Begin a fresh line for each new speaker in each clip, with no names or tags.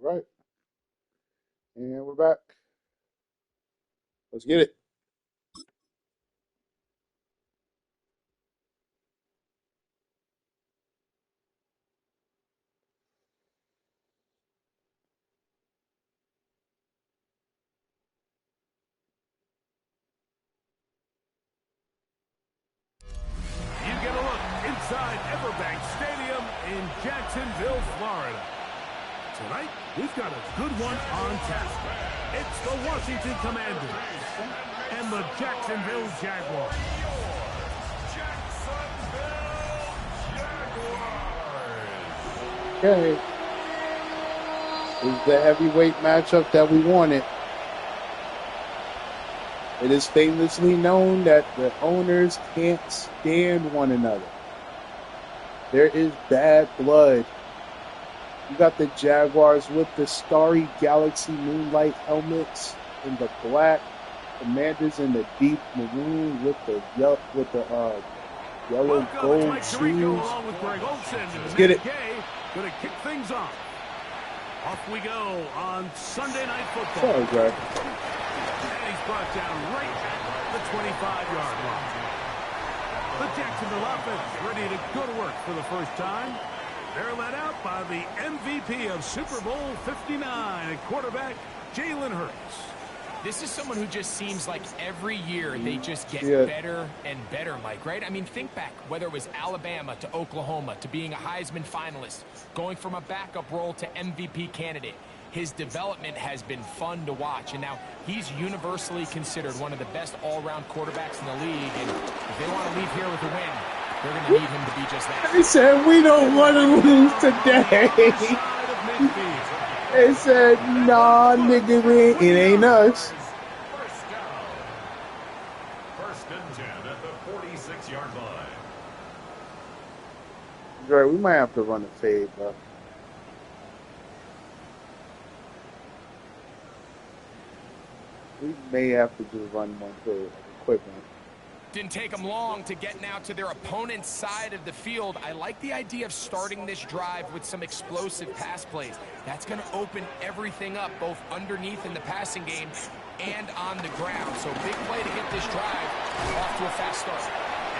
All right. And we're back. Let's get it.
You get a look inside Everbank Stadium in Jacksonville, Florida. Tonight, we've got a good one on tap. It's the Washington Commanders and the Jacksonville Jaguars.
Okay. This is the heavyweight matchup that we wanted. It is famously known that the owners can't stand one another. There is bad blood. You got the Jaguars with the Starry Galaxy Moonlight helmets in the black. Commanders in the deep maroon with the yellow gold shoes.
Let's
get it.
Going to kick things off. Off we go on Sunday Night Football.
Sorry, Greg.
And he's brought down right at the 25-yard line. The Jacksonville offense ready to go to work for the first time. They're led out by the MVP of Super Bowl 59 and quarterback Jalen Hurts.
This is someone who just seems like every year they just get better and better, Mike, right? I mean, think back, whether it was Alabama to Oklahoma to being a Heisman finalist, going from a backup role to MVP candidate. His development has been fun to watch, and now he's universally considered one of the best all-around quarterbacks in the league, and if they want to leave here with a win, they're going to need him to be just that.
They said, we don't want to lose today. They said, nah, nigga, it ain't us.
First and 10 at the 46-yard line.
Right, we might have to run a fade, bro. We may have to just run one for equipment.
Didn't take them long to get now to their opponent's side of the field. I like the idea of starting this drive with some explosive pass plays. That's going to open everything up, both underneath in the passing game and on the ground. So big play to get this drive off to a fast start.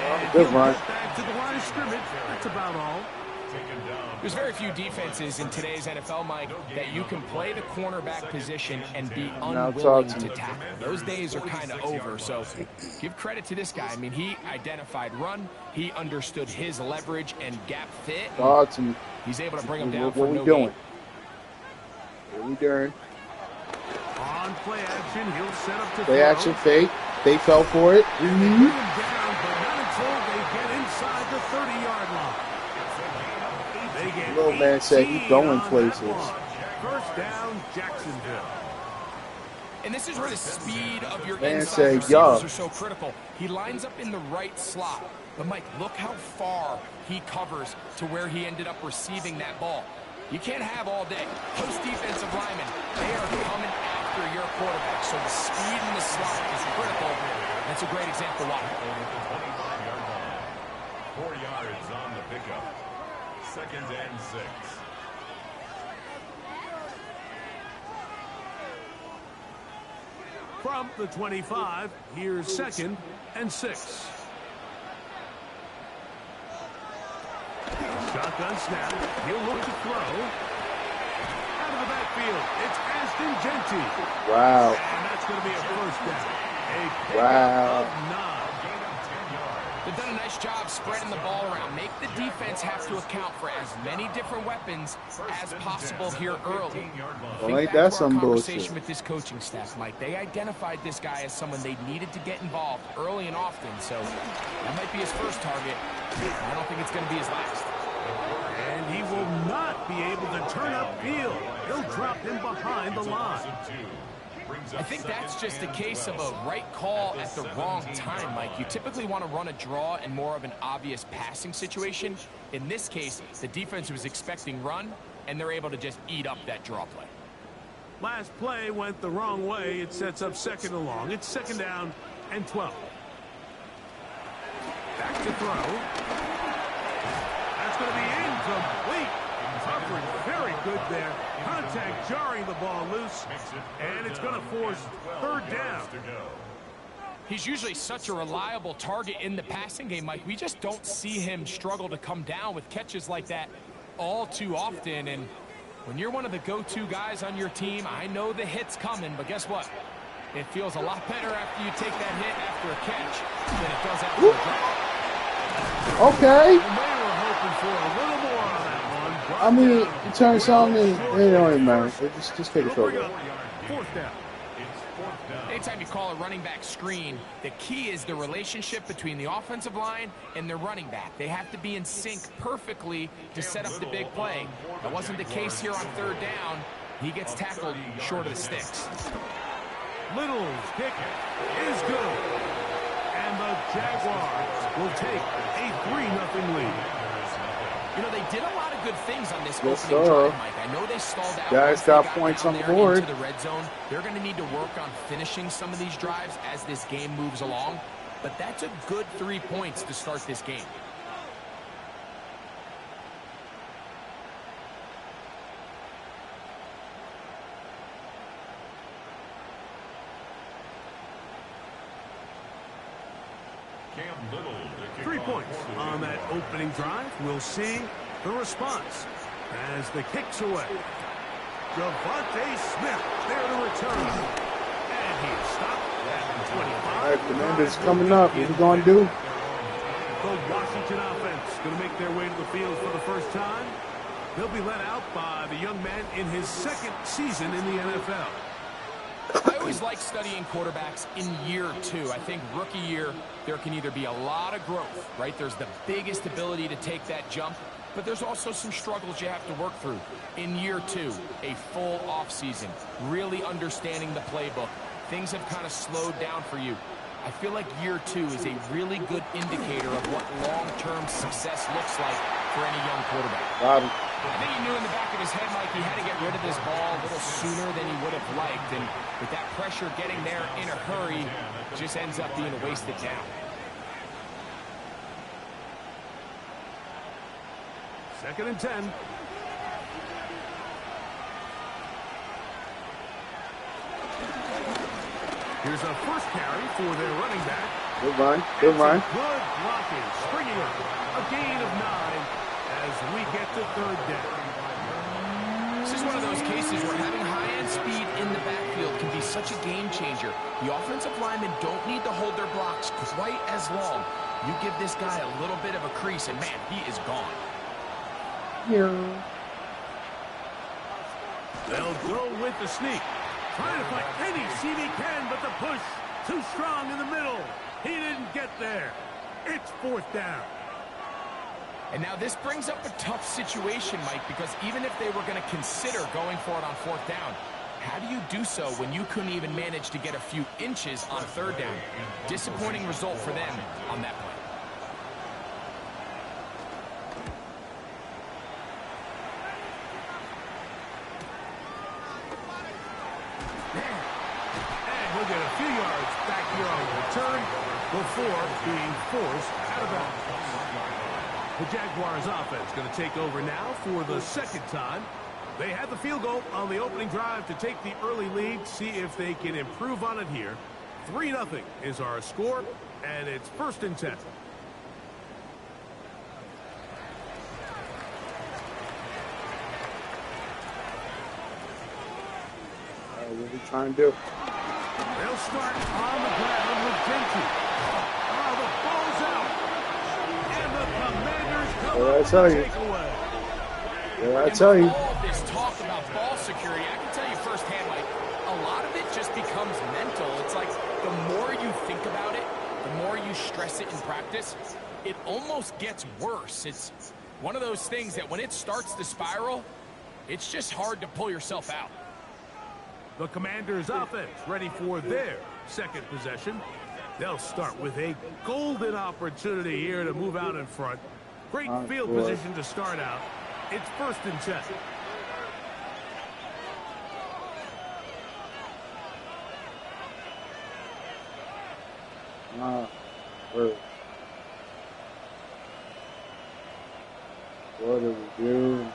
And
good run.
Back to the line of scrimmage. That's about all.
There's very few defenses in today's NFL, Mike, that you can play the cornerback position and be unwilling to tackle. Those days are kind of over, so give credit to this guy. I mean, he identified run, he understood his leverage and gap fit. And he's able to bring him down for no gain.
What we doing?
On play action, he'll set up to
play action, fake. They fell for it.
Down, but not until they get inside the 30-yard line.
Little man said he's going places.
First down, Jacksonville.
And this is where the speed of your
Man
inside
said,
receivers are so critical. He lines up in the right slot. But, Mike, look how far he covers to where he ended up receiving that ball. You can't have all day. Post defensive linemen, they are coming after your quarterback. So the speed in the slot is critical. That's a great example why.
4 yards on the pickup. Second and 6.
From the 25, here's second and 6. Shotgun snap. He'll look to throw. Out of the backfield, it's Ashton Genty.
Wow.
And that's going to be a first down. A pickup of 9.
They've done a nice job spreading the ball around. Make the defense have to account for as many different weapons as possible here early.
Well, ain't that some
conversation
bullshit?
with this coaching staff, Mike. They identified this guy as someone they needed to get involved early and often. So that might be his first target. I don't think it's going to be his last.
And he will not be able to turn upfield. He'll drop him behind the line.
I think that's just a case of a right call at the wrong time, Mike. You typically want to run a draw in more of an obvious passing situation. In this case, the defense was expecting run, and they're able to just eat up that draw play.
Last play went the wrong way. It sets up second and long. It's second down and 12. Back to throw. That's going to be incomplete. Coverage very good there. Contact jarring the ball loose, and it's going to force third down.
He's usually such a reliable target in the passing game, Mike. We just don't see him struggle to come down with catches like that all too often. And when you're one of the go-to guys on your team, I know the hit's coming, but guess what? It feels a lot better after you take that hit after a catch than it does after a drop.
Okay.
They were hoping for a little more on that one.
I mean, you turn something and it don't even matter. Just take a short
Bring
break.
up fourth down.
Anytime you call a running back screen, the key is the relationship between the offensive line and the running back. They have to be in sync perfectly to set up the big play. That wasn't the case here on third down. He gets tackled short of the sticks.
Little's kick is good. And the Jaguars will take a 3-0 lead.
You know, they did a lot of good things on this
Yes,
opening
sir.
drive, Mike. I know they stalled out.
Guys
once they
got points
down
on the
there
board.
into the red zone. They're going to need to work on finishing some of these drives as this game moves along. But that's a good 3 points to start this game.
Cam Little to kick
3
off
points
for the
on that
Jaguars.
opening drive. We'll see the response as the kick's away. Devontae Smith there to return. And he is stopped at 25.
All right, Fernandez coming up. What we gonna do?
The Washington offense going to make their way to the field for the first time. They'll be led out by the young man in his second season in the NFL.
I always like studying quarterbacks in year two. I think rookie year, there can either be a lot of growth, right? There's the biggest ability to take that jump, but there's also some struggles you have to work through. In year two, a full offseason, really understanding the playbook. Things have kind of slowed down for you. I feel like year two is a really good indicator of what long-term success looks like for any young quarterback.
Got him.
I think he knew in the back of his head, Mike, he had to get rid of this ball a little sooner than he would have liked. And with that pressure getting there in a hurry, it just ends up being a wasted down.
Second and 10. Here's a first carry for their running back.
Good run. Good run.
Good blocking, springing up. A gain of 9 as we get to third down.
This is one of those cases where having high-end speed in the backfield can be such a game changer. The offensive linemen don't need to hold their blocks quite as long. You give this guy a little bit of a crease, and man, he is gone.
Yeah.
They'll go with the sneak. Trying to find any seam he can, but the push too strong in the middle. He didn't get there. It's fourth down.
And now this brings up a tough situation, Mike, because even if they were going to consider going for it on fourth down, how do you do so when you couldn't even manage to get a few inches on third down? Disappointing result for them on that play.
And he'll get a few yards back here on the return before being forced out of bounds. The Jaguars offense going to take over now for the second time. They had the field goal on the opening drive to take the early lead. See if they can improve on it here. 3-0 is our score, and it's first and 10.
All right, what are we trying to do?
They'll start on the ground with Genty. Oh, the ball's out. And the Commanders come
What did I
up
tell
with
you?
the takeaway.
Yeah, I tell you.
All of this talk about ball security, I can tell you firsthand, like, a lot of it just becomes mental. It's like the more you think about it, the more you stress it in practice, it almost gets worse. It's one of those things that when it starts to spiral, it's just hard to pull yourself out.
The Commanders offense ready for their second possession. They'll start with a golden opportunity here to move out in front. Great field
boy.
position to start out. It's first and 10.
Word. What do we do?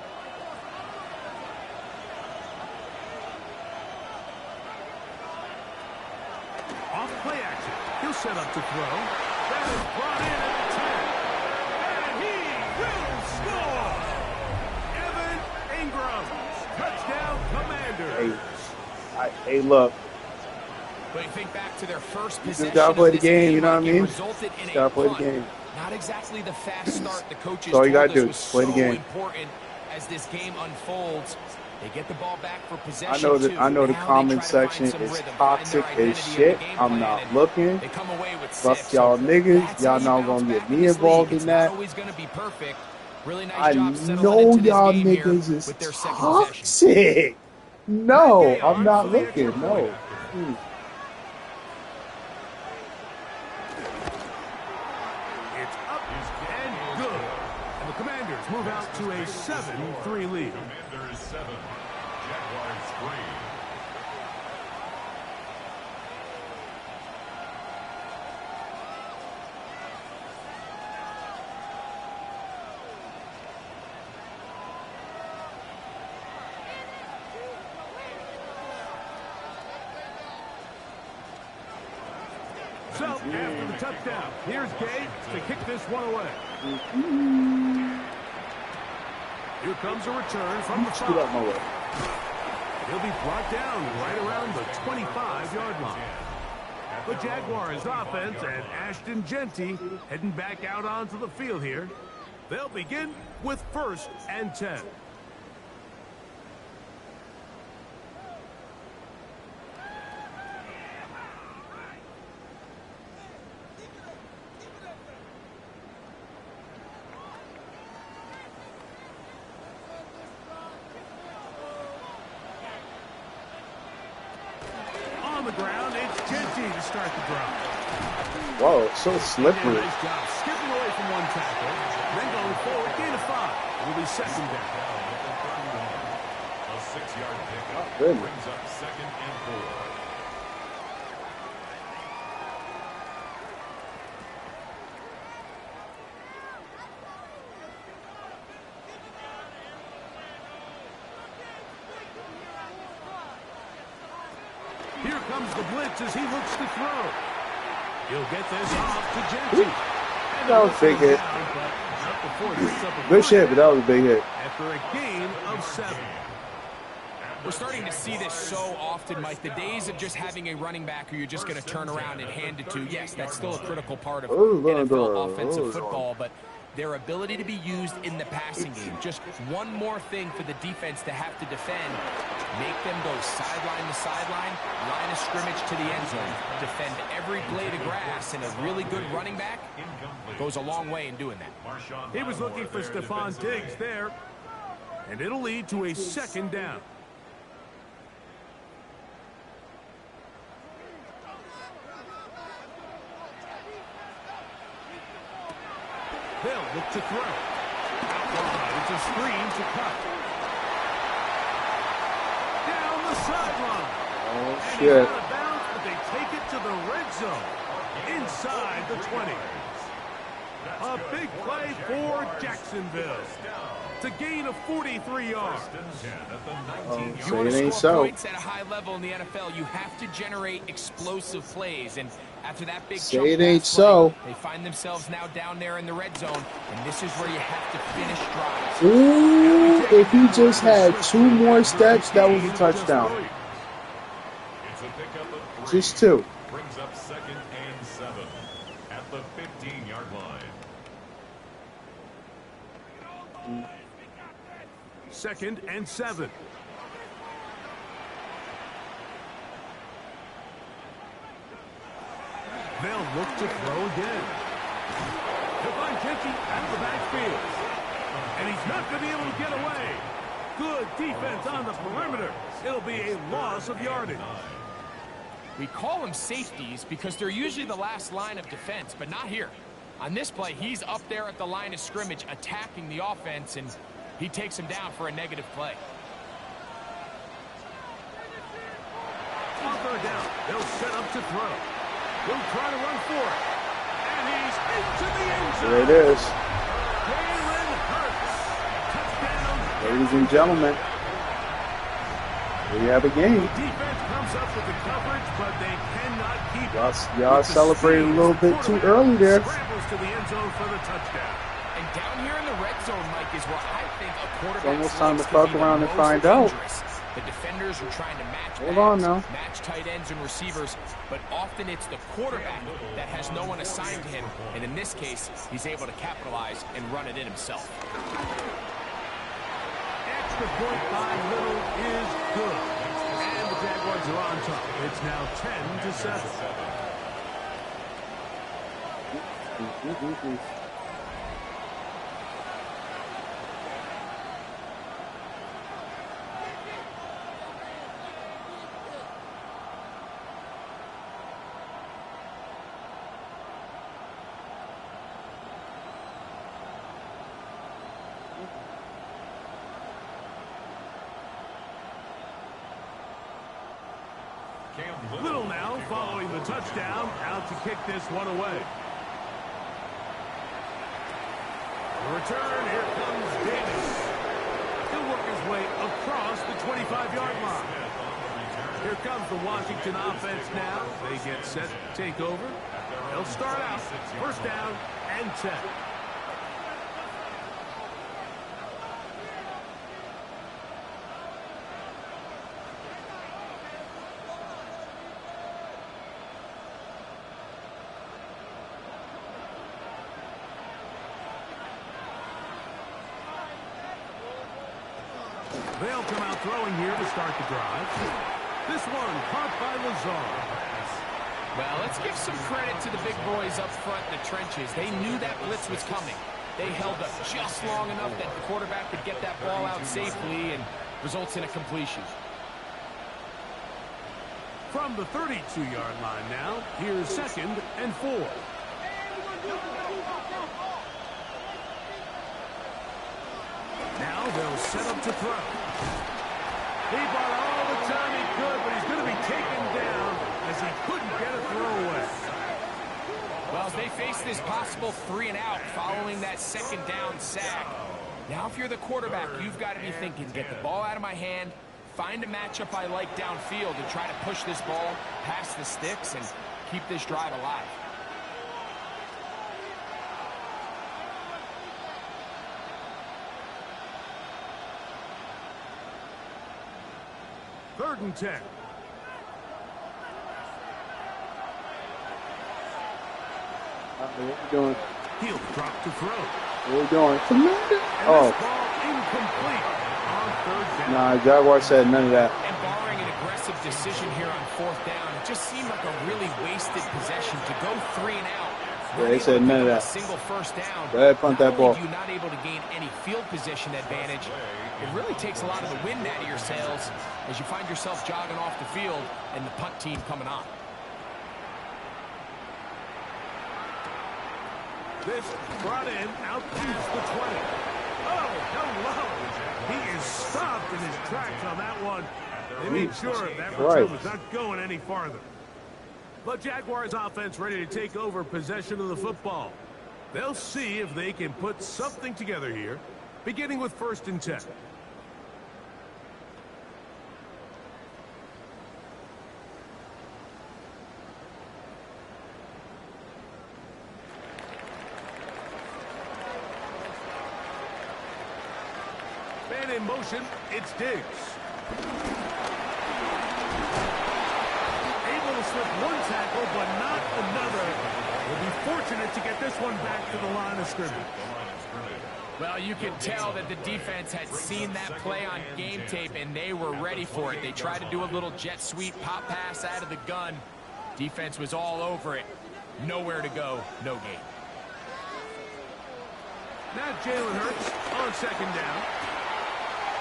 Off play action. He'll set up to throw. That is brought in at the 10. And he will score. Evan Ingram. Touchdown Commanders.
Hey, look.
But you think back to their first
You
possession
just gotta play the
of this
game, you know what I mean?
resulted in
Just gotta play the
punt.
game.
Not exactly the fast start the coaches
all you
told
gotta
us
do.
was
Play the
so
game.
important as this game unfolds. They get the ball back for possession.
I know the
Now
comment
they try to
section
find some
is
rhythm,
toxic
find their
as
identity
shit.
in the game
I'm
plan,
not
and
looking.
They come away with
Fuck
6.
y'all
So
niggas.
that's
Y'all
how you
not
bounce
gonna
back
get
in
me
this
involved
league.
in
It's
that.
not always going to be perfect. Really nice
I
job settling
know
into this
y'all
game here
niggas is
with their second possession.
toxic. No, I'm not looking. No.
It's up and good. And the Commanders move out to a 7-3 lead.
Commanders 7, Jaguars 3.
So, after the touchdown, here's Gay to kick this one away. Here comes a return from the
Get out my way.
He'll be brought down right around the 25-yard line. The Jaguars offense and Ashton Genty heading back out onto the field here. They'll begin with 1st and 10. On the ground, it's Genty to start the drive.
Whoa, it's so slippery.
Nice job skipping away from one tackle, then going forward, gain of 5. It'll be 2nd down.
A 6-yard pickup
Really?
brings up 2nd and 4.
Here comes the blitz as he looks to throw. He'll get this off to Genty.
That was a big hit. Good shit, but that was a big hit.
After a gain of 7.
We're starting to see this so often, Mike. The days of just having a running back who you're just going to turn around and hand it to, yes, that's still a critical part of NFL offensive football, but their ability to be used in the passing game, just one more thing for the defense to have to defend, make them go sideline to sideline, line of scrimmage to the end zone, defend every blade of grass, and a really good running back goes a long way in doing that.
He was looking for Stephon Diggs there, and it'll lead to a 2nd down. They'll look to throw. Outside, it's a screen to cut. Down the sideline.
Oh,
And
shit.
he's out of bounds, but they take it to the red zone. Inside the 20. A big play for Jacksonville. To gain of 43 yards.
You want to
Say it ain't
score
so.
points at a high level in the NFL, you have to generate explosive plays. And after that big
Say
jump
it ain't
pass
so.
play, they find themselves now down there in the red zone. And this is where you have to finish drives.
Ooh, if he just had 2 more steps, that was a touchdown.
It's a pickup of 3.
Just 2.
Brings up 2nd and 7 at the 15-yard line.
2nd and 7. They'll look to throw again. He'll find Genty at the backfield. And he's not going to be able to get away. Good defense on the perimeter. It'll be a loss of yardage.
We call them safeties because they're usually the last line of defense, but not here. On this play, he's up there at the line of scrimmage attacking the offense, and he takes him down for a negative play.
On 3rd down, they'll set up to throw. He'll try to run for it. And he's into the end zone.
There it is.
Jalen Hurts. Touchdown.
Ladies and gentlemen, we have a game.
Defense comes up with the coverage, but they cannot keep
Y'all celebrated a little bit too early there.
Scrambles to the end zone for the touchdown.
And down here in the red zone, Mike, is where I think a quarterback's
almost time to
legs
fuck
could be
around
the
and
most
find out.
dangerous. The defenders are trying to match
Hold on now.
match tight ends and receivers, but often it's the quarterback that has no one assigned to him, and in this case, he's able to capitalize and run it in himself.
Extra point by Little is good. And the Jaguars are on top. It's now 10-7. Little now following the touchdown, out to kick this one away. The return, here comes Davis. He'll work his way across the 25-yard line. Here comes the Washington offense now. They get set to take over. They'll start out first down and 10. They'll come out throwing here to start the drive. This one caught by Lazard.
Well, let's give some credit to the big boys up front in the trenches. They knew that blitz was coming. They held up just long enough that the quarterback could get that ball out safely and results in a completion.
From the 32-yard line now, here's 2nd and 4. Now they'll set up to throw. He bought all the time he could, but he's going to be taken down as he couldn't get a throw away.
Well, as they face this possible 3-and-out following that 2nd down sack, now if you're the quarterback, you've got to be thinking, get the ball out of my hand, find a matchup I like downfield and try to push this ball past the sticks and keep this drive alive.
Third and 10.
What are we doing?
He'll drop to throw.
What are we doing?
Oh. Ball incomplete on 3rd down.
Nah, Jaguars said none of that.
And barring an aggressive decision here on 4th down, it just seemed like a really wasted possession to go 3-and-out.
Yeah, they said none of that.
Single first down.
Go ahead, punt that ball.
You're not able to gain any field position advantage. It really takes a lot of the wind out of your sails as you find yourself jogging off the field and the punt team coming on.
This brought in out to the 20. Oh, hello. He is stopped in his tracks on that one. They made sure that return was not going any farther. The Jaguars offense ready to take over possession of the football. They'll see if they can put something together here, beginning with 1st and 10. And in motion, it's Diggs. Able to slip one tackle, but not another. Will be fortunate to get this one back to the line of scrimmage.
Well, you can tell that the defense had seen that play on game tape, and they were ready for it. They tried to do a little jet sweep, pop pass out of the gun. Defense was all over it. Nowhere to go, no gain.
Now Jalen Hurts on 2nd down.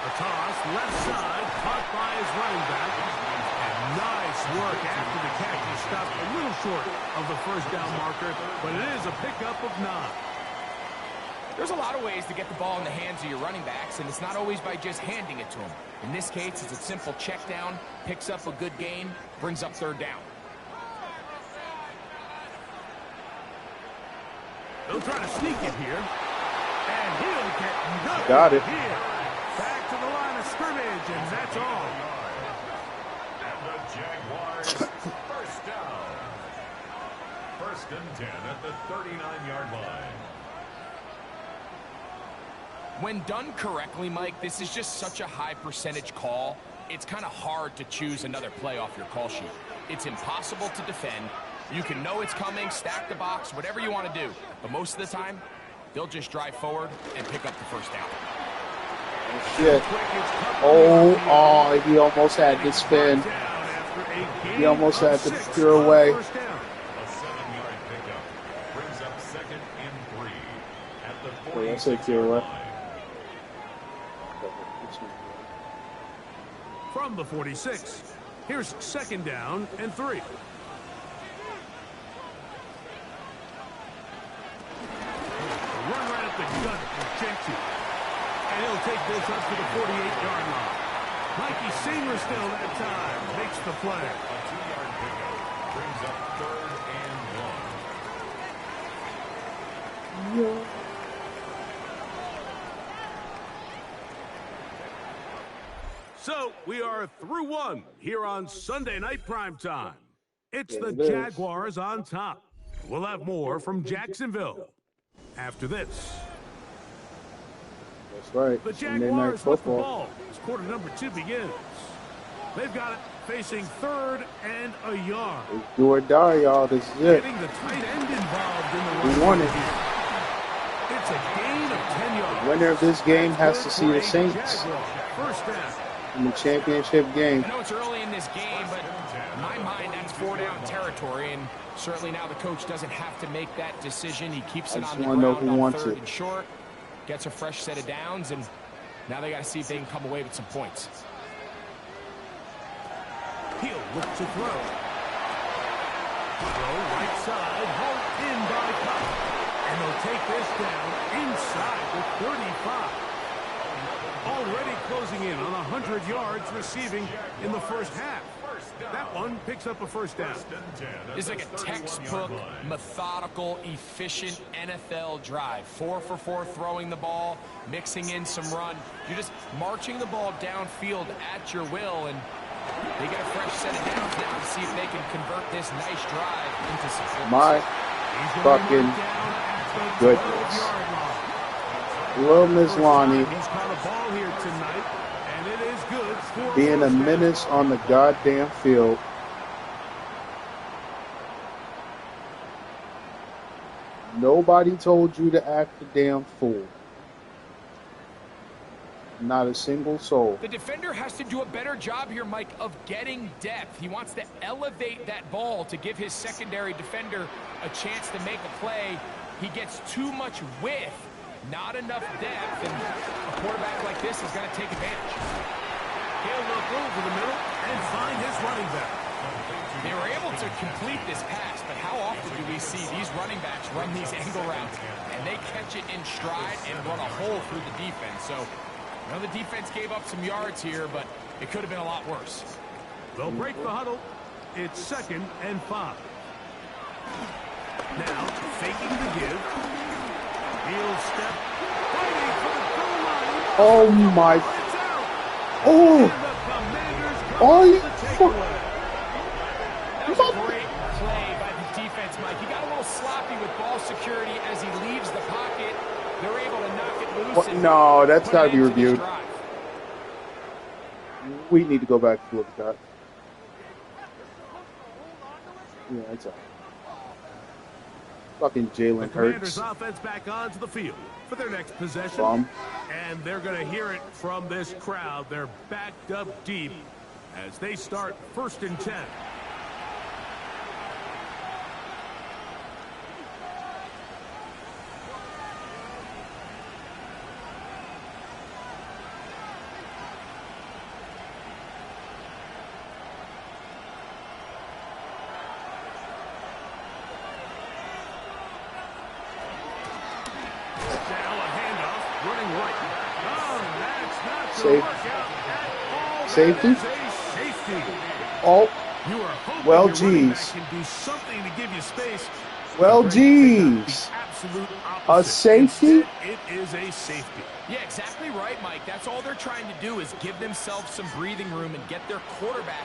A toss, left side, caught by his running back. And nice work after the catch. He stopped a little short of the 1st down marker, but it is a pickup of 9.
There's a lot of ways to get the ball in the hands of your running backs, and it's not always by just handing it to them. In this case, it's a simple check down, picks up a good gain, brings up 3rd down.
They'll try to sneak it here. And he'll get nothing.
Got it.
Here. Back to the line of scrimmage, and that's all.
And the Jaguars first down. First and 10 at the 39-yard line.
When done correctly, Mike, this is just such a high percentage call. It's kind of hard to choose another play off your call sheet. It's impossible to defend. You can know it's coming, stack the box, whatever you want to do. But most of the time, they'll just drive forward and pick up the first down.
Shit. Oh, he almost had to spin. He almost had to clear away.
A 7-yard pickup brings up second and 3 at the 46-yard line.
From the 46, here's second down and 3. Run right at the gut for Jensen. And he'll take this up to the 48-yard line. Mikey Singer still that time makes the play.
A 2-yard pickup brings up third and 1.
So we are through one here on Sunday Night Primetime. It's the Jaguars on top. We'll have more from Jacksonville after this.
That's right.
The
Sunday night
Jaguars with the
football.
ball as quarter number 2 begins. They've got it facing third and a yard.
It's do or die, y'all. This is it.
Getting the tight end involved in the
We
run.
won it.
It's a gain of 10 yards.
The winner of this game has to see the Saints
First down.
in the championship game.
I know it's early in this game, but in my mind, that's 4-down territory, and certainly now the coach doesn't have to make that decision. He keeps it
I
on
just
the
wanna know
ground
who
on
wants
third
it.
and short, gets a fresh set of downs, and now they got to see if they can come away with some points.
He'll look to throw. Throw right side, hauled in by Cobb. And they'll take this down inside the 35. Already closing in on 100 yards receiving in the first half. That one picks up a first down.
This is like a textbook, methodical, efficient NFL drive. 4 for 4 throwing the ball, mixing in some run. You're just marching the ball downfield at your will, and they get a fresh set of downs now to see if they can convert this nice drive into some points.
My fucking goodness. Little Miss Lonnie
He's caught a ball here tonight, and it is good for
being a
first down.
menace on the goddamn field. Nobody told you to act a damn fool. Not a single soul.
The defender has to do a better job here, Mike, of getting depth. He wants to elevate that ball to give his secondary defender a chance to make a play. He gets too much width, not enough depth, and a quarterback like this is going to take advantage.
He'll look over the middle and find his running back.
They were able to complete this pass, but how often do we see these running backs run these angle routes, and they catch it in stride and run a hole through the defense? So, you know, the defense gave up some yards here, but it could have been a lot worse.
They'll break the huddle. It's second and 5. Now, faking the give. He'll step, fighting for the goal line.
Oh my.
It's out.
Oh.
And the Commanders come
Oh,
with
you
the takeaway.
That was a great play by the defense, Mike. He got a little sloppy with ball security as he leaves the pocket. They're able to knock it loose.
What?
And
No, that's
put
got to
an
be
end this
reviewed.
drive.
We need to go back and look at that. Yeah, that's all right. Fucking
The
Jalen
Commanders'
Hurts.
offense back onto the field for their next possession.
Bum.
And they're going to hear it from this crowd. They're backed up deep as they start first and 10. Running right. Oh, that's not
Safe.
work out at all.
Safety?
That is a safety.
Oh,
You are hoping
well,
your running back
geez.
can do something to give you space.
well,
Great pickup.
geez.
The absolute
A
opposite.
safety?
Instead, it is a safety.
Yeah, exactly right, Mike. That's all they're trying to do is give themselves some breathing room and get their quarterback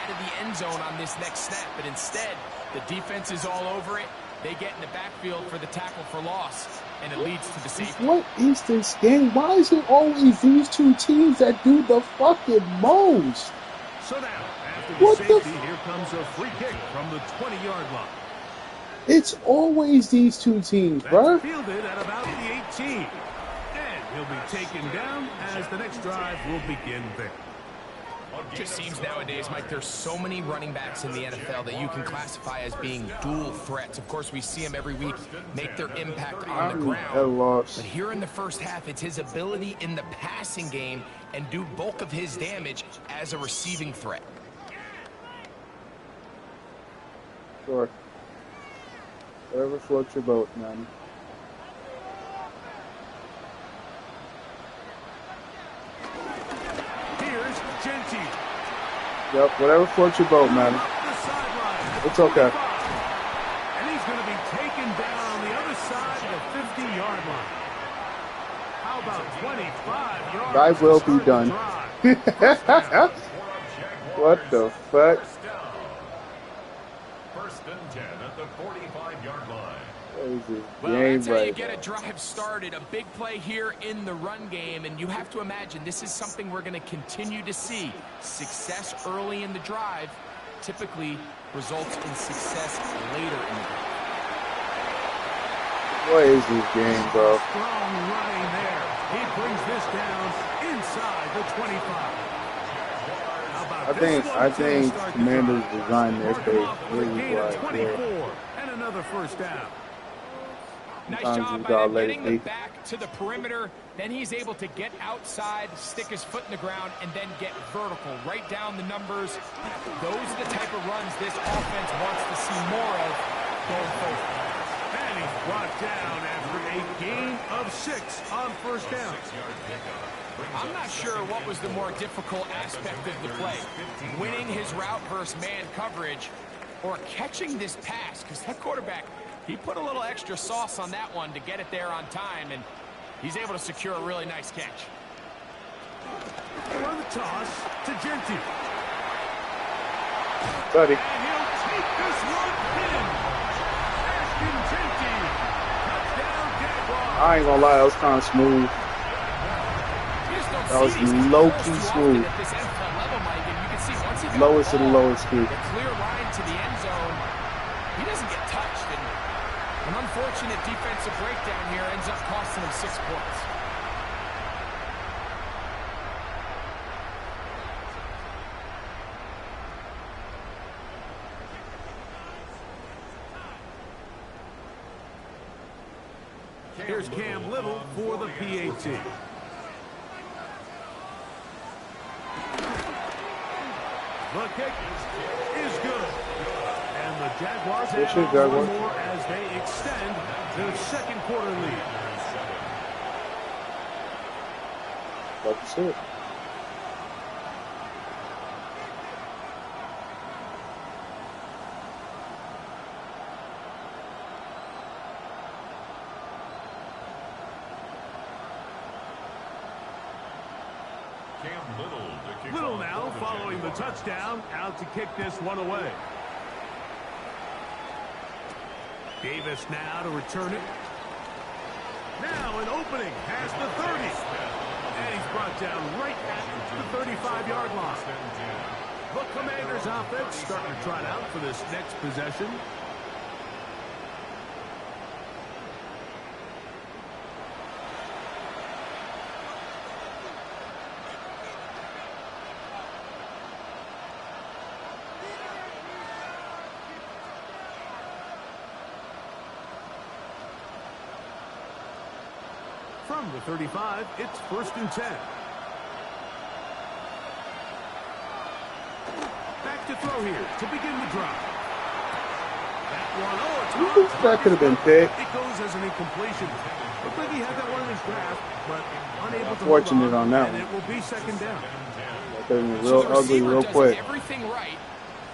out of the end zone on this next snap. But instead, the defense is all over it. They get in the backfield for the tackle for loss, and it leads to the safety.
What is this game? Why is it always these two teams that do the fucking most?
So now, after the safety, here comes a free kick from the 20-yard line.
It's always these two teams, bro.
Fielded at about the 18. And he'll be taken down as the next drive will begin there.
It just seems nowadays, Mike, there's so many running backs in the NFL that you can classify as being dual threats. Of course, we see them every week make their impact on the ground. But here in the first half, it's his ability in the passing game and do bulk of his damage as a receiving threat.
Sure. Whatever floats your boat, man. Yep, whatever floats your boat, man. It's okay.
And he's going to be taken down on the other side of the 50-yard line. How about 25 yards?
I will be done. What the fuck?
First and 10 at the 45-yard line.
Well, that's how you get a drive started. A big play here in the run game, and you have to imagine this is something we're going to continue to see. Success early in the drive typically results in success later in the drive.
What is this game, bro?
Strong running there. He brings this down inside the 25.
I think Commanders designed their play really well.
And another first down.
Nice job by them getting the back to the perimeter. Then he's able to get outside, stick his foot in the ground, and then get vertical. Right down the numbers. Those are the type of runs this offense wants to see more of going forward.
And he's brought down after a gain of 6 on first down.
I'm not sure what was the more difficult aspect of the play. Winning his route versus man coverage or catching this pass, because that quarterback, he put a little extra sauce on that one to get it there on time, and he's able to secure a really nice catch.
On the toss to Genti.
Buddy.
And he'll take this one in. Ashton Genti. Touchdown, Jaguars.
I ain't gonna lie, that was kind of smooth. That was low-key smooth. Lowest of the lowest speed.
The clear line to the end zone. He doesn't get touched, and an unfortunate defensive breakdown here ends up costing him 6 points.
Here's Cam Little for the PAT. The kick is good. And the Jaguars have one more as they extend their second quarter lead.
Love to see it.
Little now following the touchdown, out to kick this one away. Davis now to return it. Now an opening past the 30. And he's brought down right at the 35-yard line. The Commanders offense starting to trot out for this next possession. From the 35, it's 1st and 10. Back to throw here to begin the drive. That one, it's
that could have been picked.
It goes as an incompletion. Looked like he had that one in his grasp, but unable to
Fortunate on that
and
one.
it will be second down.
That could have been real ugly real quick.
Everything right,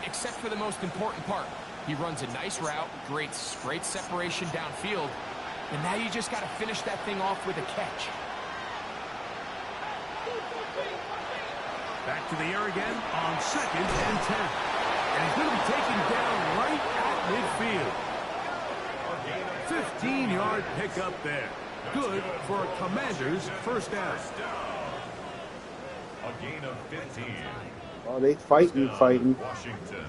except for the most important part. He runs a nice route, great separation downfield. And now you just got to finish that thing off with a catch.
Back to the air again on 2nd and 10. And he's going to be taken down right at midfield. 15-yard pickup there. Good for a Commanders first down.
A gain of 15.
Oh, they fighting.
Washington.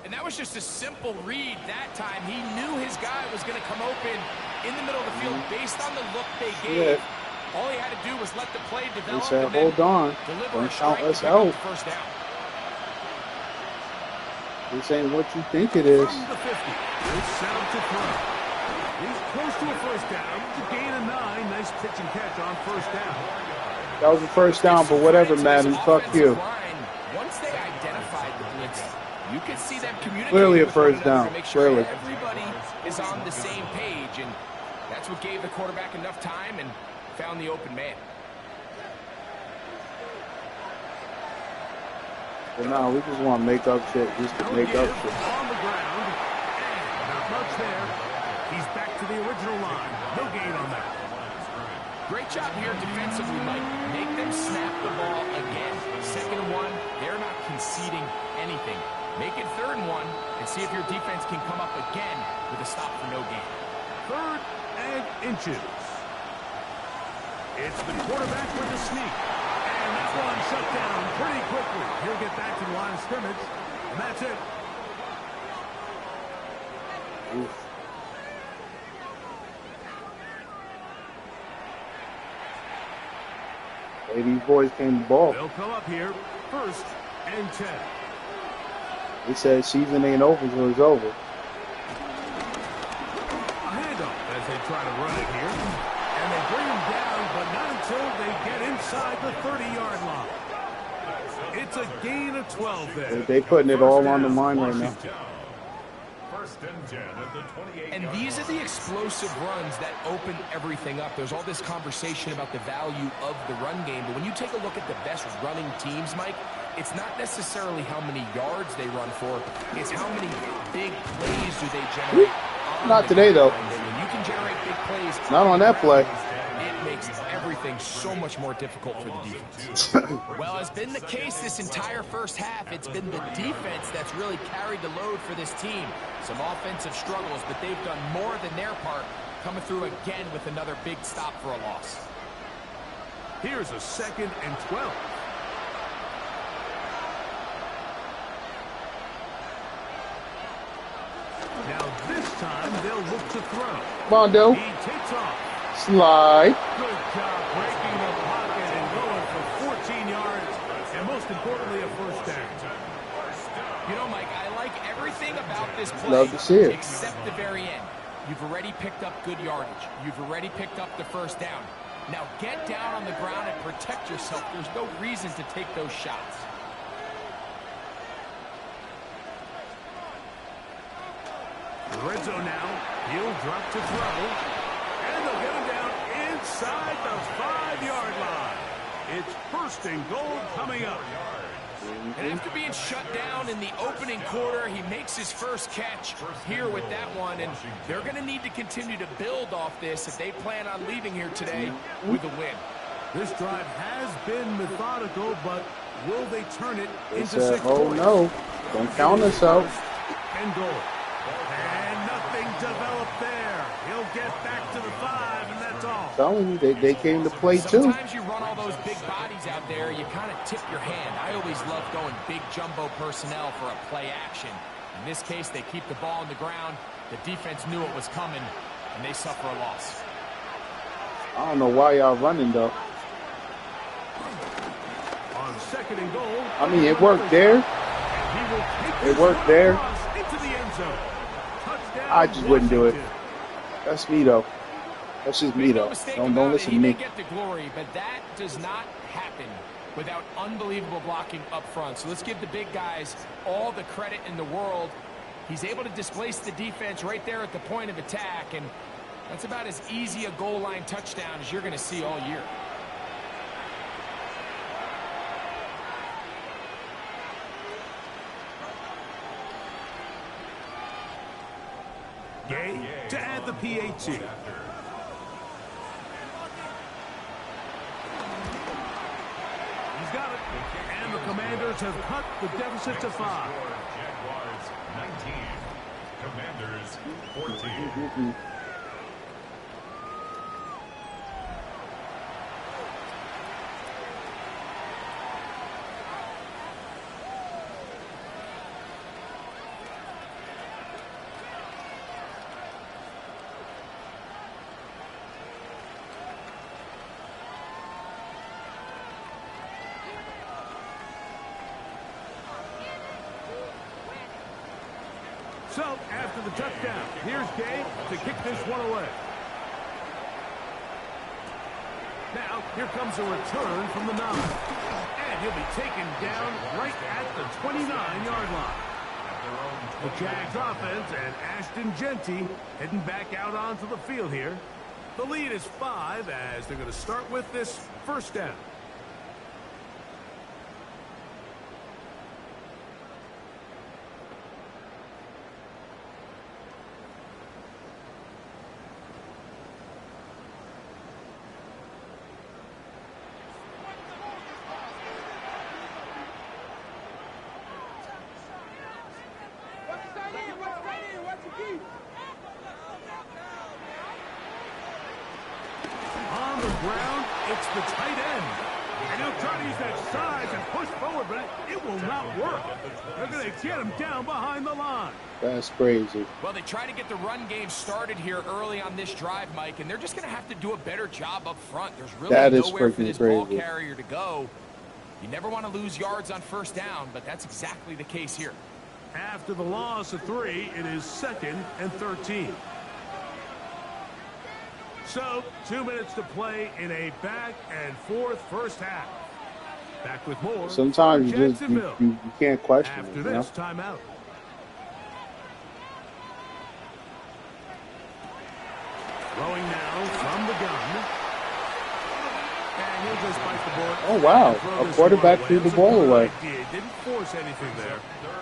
And that was just a simple read that time. He knew his guy was going to come open in the middle of the field based on the look they gave.
Yeah.
All he had to do was let the play develop.
He said, hold on. Don't count us out.
First down.
This ain't what you think it is.
From the 50, it's set up to throw. He's close to a first down. It's a gain of 9. Nice pitch and catch on first down.
That was a first down, but whatever, Madden. Fuck you.
Once they identified the blitz, you could see them communicating.
Clearly a first down.
To make sure
Clearly.
everybody is on the same page, and that's what gave the quarterback enough time and found the open man.
But no, we just want to make up shit just to make up shit.
On the ground. Not much there. He's back to the original line. No gain on that.
Great job here defensively, Mike. Make them snap the ball again. 2nd and 1, they're not conceding anything. Make it 3rd and 1 and see if your defense can come up again with a stop for no gain.
3rd and inches. It's the quarterback with the sneak. And that one shut down pretty quickly. He'll get back to the line of scrimmage, and that's it.
Oof. Hey, these boys came to ball.
They'll come up here, 1st and 10.
They said season ain't over till it's over.
A handoff as they try to run it here. And they bring him down, but not until they get inside the 30-yard line. It's a gain of 12 there.
They putting it all on the line right now.
1st and 10 at the 28.
And these are the explosive runs that open everything up. There's all this conversation about the value of the run game, but when you take a look at the best running teams, Mike, it's not necessarily how many yards they run for, it's how many big plays do they generate.
Not today, though.
When you can generate big plays,
Not on that play.
it makes everything so much more difficult for the defense. Well, has been the case this entire first half. It's been the defense that's really carried the load for this team. Some offensive struggles, but they've done more than their part, coming through again with another big stop for a loss.
Here's a 2nd and 12. Now this time they'll look to throw.
Mondo.
He takes off.
Slide.
Good job breaking the pocket and going for 14 yards, and most importantly, a first down.
You know, Mike, I like everything about this play
Love to see it.
except the very end. You've already picked up good yardage. You've already picked up the first down. Now get down on the ground and protect yourself. There's no reason to take those shots.
Red zone now. He'll drop to throw. And they'll get him down inside the 5-yard line. It's 1st and goal coming up.
And after being shut down in the opening quarter, he makes his first catch here with that one. And they're going to need to continue to build off this if they plan on leaving here today with a win.
This drive has been methodical, but will they turn it into
Said,
6
oh
points?
no, don't count us out.
And goal. And nothing developed there. He'll get back to the 5, and that's all.
Telling you, they came to play too.
Sometimes you run all those big bodies out there, you kind of tip your hand. I always love going big jumbo personnel for a play action. In this case, they keep the ball on the ground. The defense knew it was coming, and they suffer a loss.
I don't know why y'all running though.
On 2nd and goal.
I mean, it worked there. It worked there.
Into the end zone. Touchdown,
I just wouldn't do it.
Washington.
That's me though. That's just me though. Don't listen to
He may
me.
get the glory, but that does not happen without unbelievable blocking up front. So let's give the big guys all the credit in the world. He's able to displace the defense right there at the point of attack, and that's about as easy a goal line touchdown as you're going to see all year.
Gay to add the PAT. He's got it. And the Commanders have cut the deficit to 5.
Jaguars 19. Commanders 14.
So, after the touchdown, here's Gabe to kick this one away. Now, here comes a return from the 9. And he'll be taken down right at the 29-yard line. The Jags offense and Ashton Genty heading back out onto the field here. The lead is 5 as they're going to start with this first down. On the ground, it's the tight end. And he'll try to use that size and push forward, but it will not work. They're going to get him down behind the line.
That's crazy.
Well, they try to get the run game started here early on this drive, Mike, and they're just going to have to do a better job up front. There's really nowhere for this ball carrier to go. You never want to lose yards on first down, but that's exactly the case here.
After the loss of 3, it is 2nd and 13. So, 2 minutes to play in a back-and-forth first half. Back with more.
Sometimes you can't question
after
it.
This timeout. Throwing now from the gun. And he'll just bite the board.
Oh, wow. A quarterback threw the ball away.
Didn't force anything there.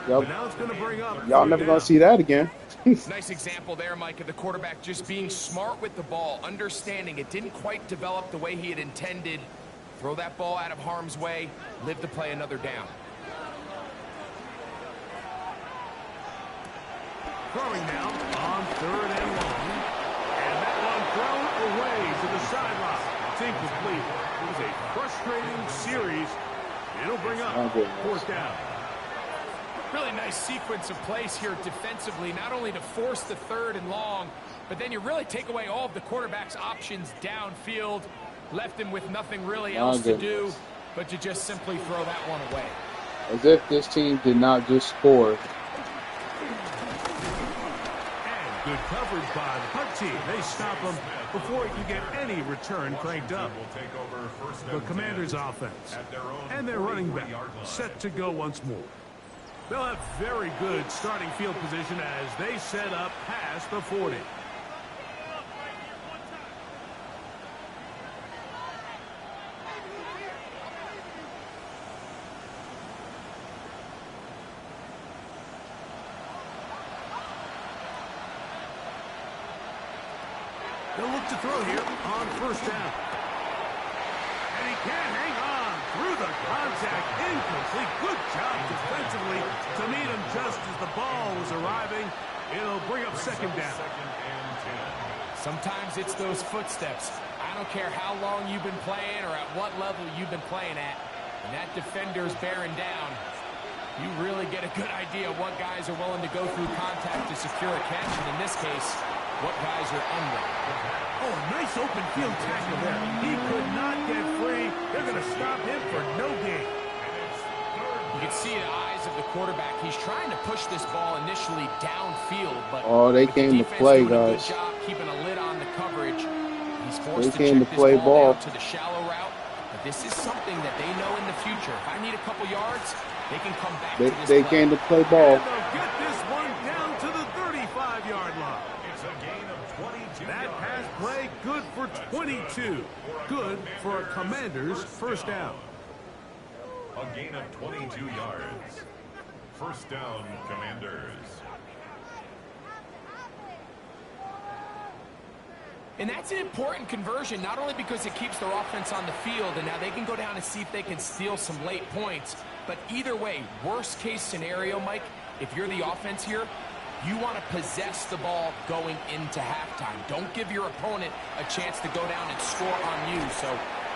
Yep.
But now it's going to bring up.
Y'all never going to see that again.
Nice example there, Mike, of the quarterback just being smart with the ball, understanding it didn't quite develop the way he had intended. Throw that ball out of harm's way, live to play another down.
Throwing now on 3rd and long. And that one thrown away to the sideline. It's incomplete. It was a frustrating series. It'll bring up 4th down.
Really nice sequence of plays here defensively, not only to force the 3rd and long, but then you really take away all of the quarterback's options downfield, left him with nothing really else to do but to just simply throw that one away.
As if this team did not just score.
And good coverage by the punt team. They stop him before he can get any return cranked up. The Commanders' offense and their running back set to go once more. They'll have very good starting field position as they set up past the 40. They'll look to throw here on 1st down. And he can't hang on through the contact. Incomplete. Good job defensively to meet him just as the ball was arriving. It'll bring up 2nd down.
Sometimes it's those footsteps. I don't care how long you've been playing or at what level you've been playing at. When that defender's bearing down, you really get a good idea of what guys are willing to go through contact to secure a catch. And in this case, what guys are unwilling.
Oh, a nice open field tackle there. He could not get free. They're going to stop him for no gain.
You can see the eyes of the quarterback. He's trying to push this ball initially downfield, but
they came to play, guys.
Good job keeping a lid on the coverage. He's forced
They
to
came
check
to
this
play
ball
ball.
down to the shallow route. But this is something that they know in the future. If I need a couple yards, they can come back to this
They
play.
came to play ball.
And they'll get this one down to the 35-yard line.
It's a gain of 22
That
yards.
pass play good for 22. Good for a Commander's 1st down.
A gain of 22 yards. 1st down, Commanders.
And that's an important conversion, not only because it keeps their offense on the field, and now they can go down and see if they can steal some late points, but either way, worst case scenario, Mike, if you're the offense here, You want to possess the ball going into halftime. Don't give your opponent a chance to go down and score on you. So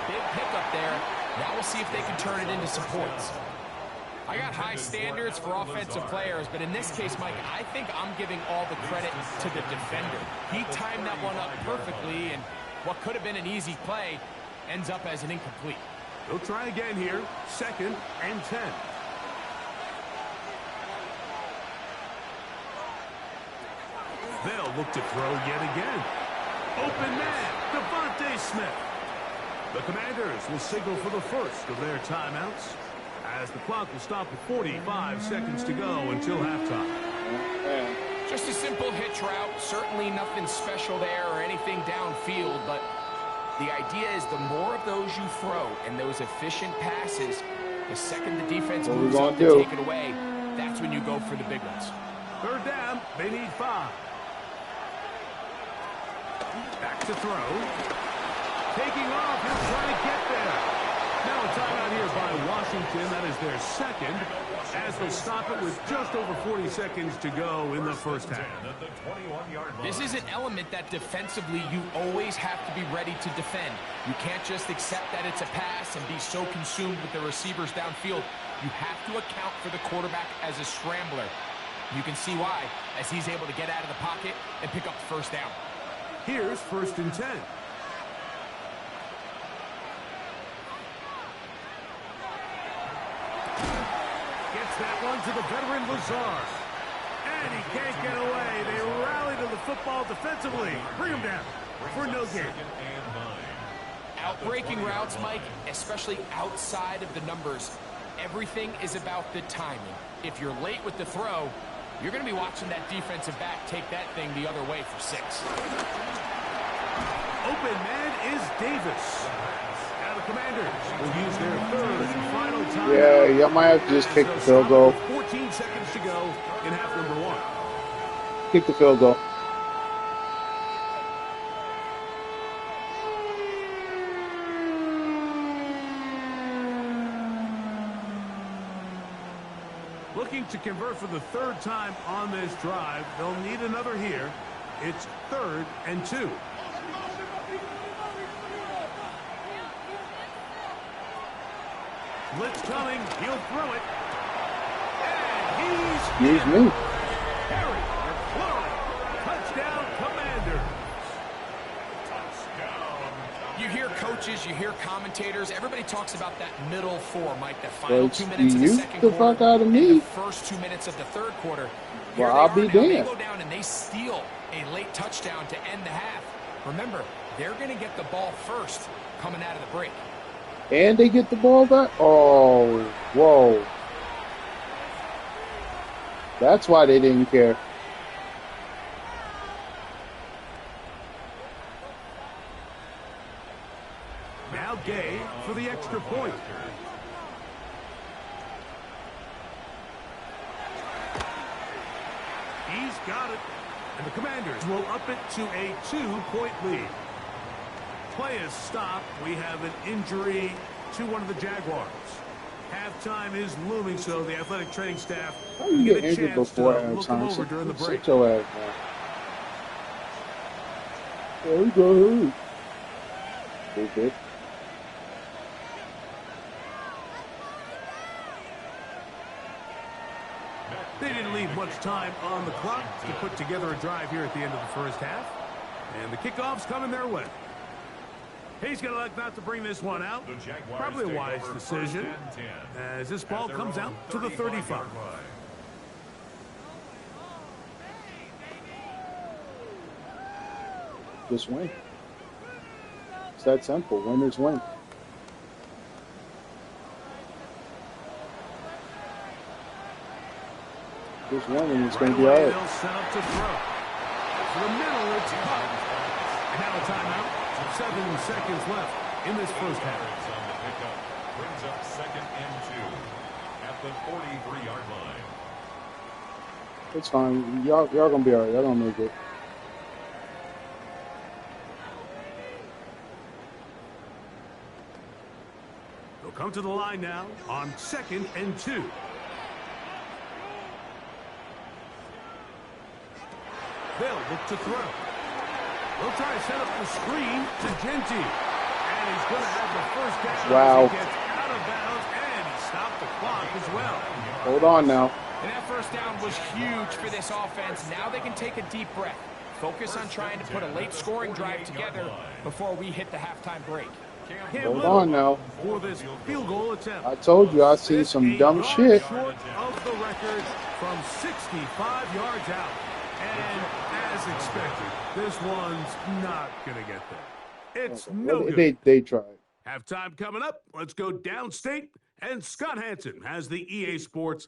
big pickup there. Now we'll see if they can turn it into some points. I got high standards for offensive players, but in this case, Mike, I think I'm giving all the credit to the defender. He timed that one up perfectly, and what could have been an easy play ends up as an incomplete.
They'll try again here. 2nd and 10. They'll look to throw yet again. Open man, Devontae Smith. The Commanders will signal for the first of their timeouts, as the clock will stop with 45 seconds to go until halftime.
Just a simple hitch route. Certainly nothing special there or anything downfield, but the idea is the more of those you throw and those efficient passes, the second the defense moves up to take it away, that's when you go for the big ones.
3rd down, they need 5. Back to throw. Taking off, he'll try to get there. Now a timeout here by Washington. That is their 2nd, as they stop it with just over 40 seconds to go in the first half.
This is an element that defensively you always have to be ready to defend. You can't just accept that it's a pass and be so consumed with the receivers downfield. You have to account for the quarterback as a scrambler. You can see why, as he's able to get out of the pocket and pick up the first down.
Here's 1st and 10. Gets that one to the veteran Lazard. And he can't get away. They rally to the football defensively. Bring him down for no gain.
Outbreaking routes, Mike, especially outside of the numbers, everything is about the timing. If you're late with the throw, you're going to be watching that defensive back take that thing the other way for 6.
Open man is Davis. Now the Commanders will use their 3rd and final time.
Yeah, y'all might have to just kick the field goal.
14 seconds to go in half number 1.
Kick the field goal.
Looking to convert for the 3rd time on this drive. They'll need another here. It's 3rd and 2. Blitz coming. He'll throw it. And he's
Excuse me.
Harry McLaurin. Touchdown, Commanders.
You hear coaches, you hear commentators, everybody talks about that middle 4, Mike, the final 2 minutes of the second quarter,
fuck out of me.
and the first 2 minutes of the 3rd quarter. Here
Well, I'll be damned.
They go down and they steal a late touchdown to end the half. Remember, they're going to get the ball first coming out of the break.
And they get the ball back? Oh, whoa. That's why they didn't care.
Now Gay for the extra point. He's got it. And the Commanders will up it to a 2-point lead. Play is stopped. We have an injury to one of the Jaguars. Halftime is looming, so the athletic training staff
How you get
a
injured
chance
before
to look them
halftime?
over during the break.
Sit your ass down. There we go. Stupid.
They didn't leave much time on the clock to put together a drive here at the end of the first half. And the kickoff's coming their way. He's going to elect not to bring this one out. Probably a wise decision, as this ball comes out to the 35.
Just win. It's that simple. Winners win. Just win and it's going to be all right.
They'll set up to throw. For the middle, it's caught. And now a timeout. 7 seconds left in this first half.
Brings up 2nd and 2 at the 43-yard line.
It's fine. Y'all going to be all right. Y'all don't make it.
They'll come to the line now on 2nd and 2. They'll look to throw. They'll try to set up the screen to Genty. And he's going to have the first down.
Wow.
As he gets out of bounds, and he stopped the clock as well.
Hold on now.
And that first down was huge for this offense. Now they can take a deep breath. Focus on trying to put a late scoring drive together before we hit the halftime break.
Hold on now.
For this field goal attempt.
I told you I see some dumb shit.
Short of the record from 65 yards out. And as expected, this one's not going to get there. It's no good.
They tried.
Halftime coming up. Let's go downstate. And Scott Hansen has the EA Sports.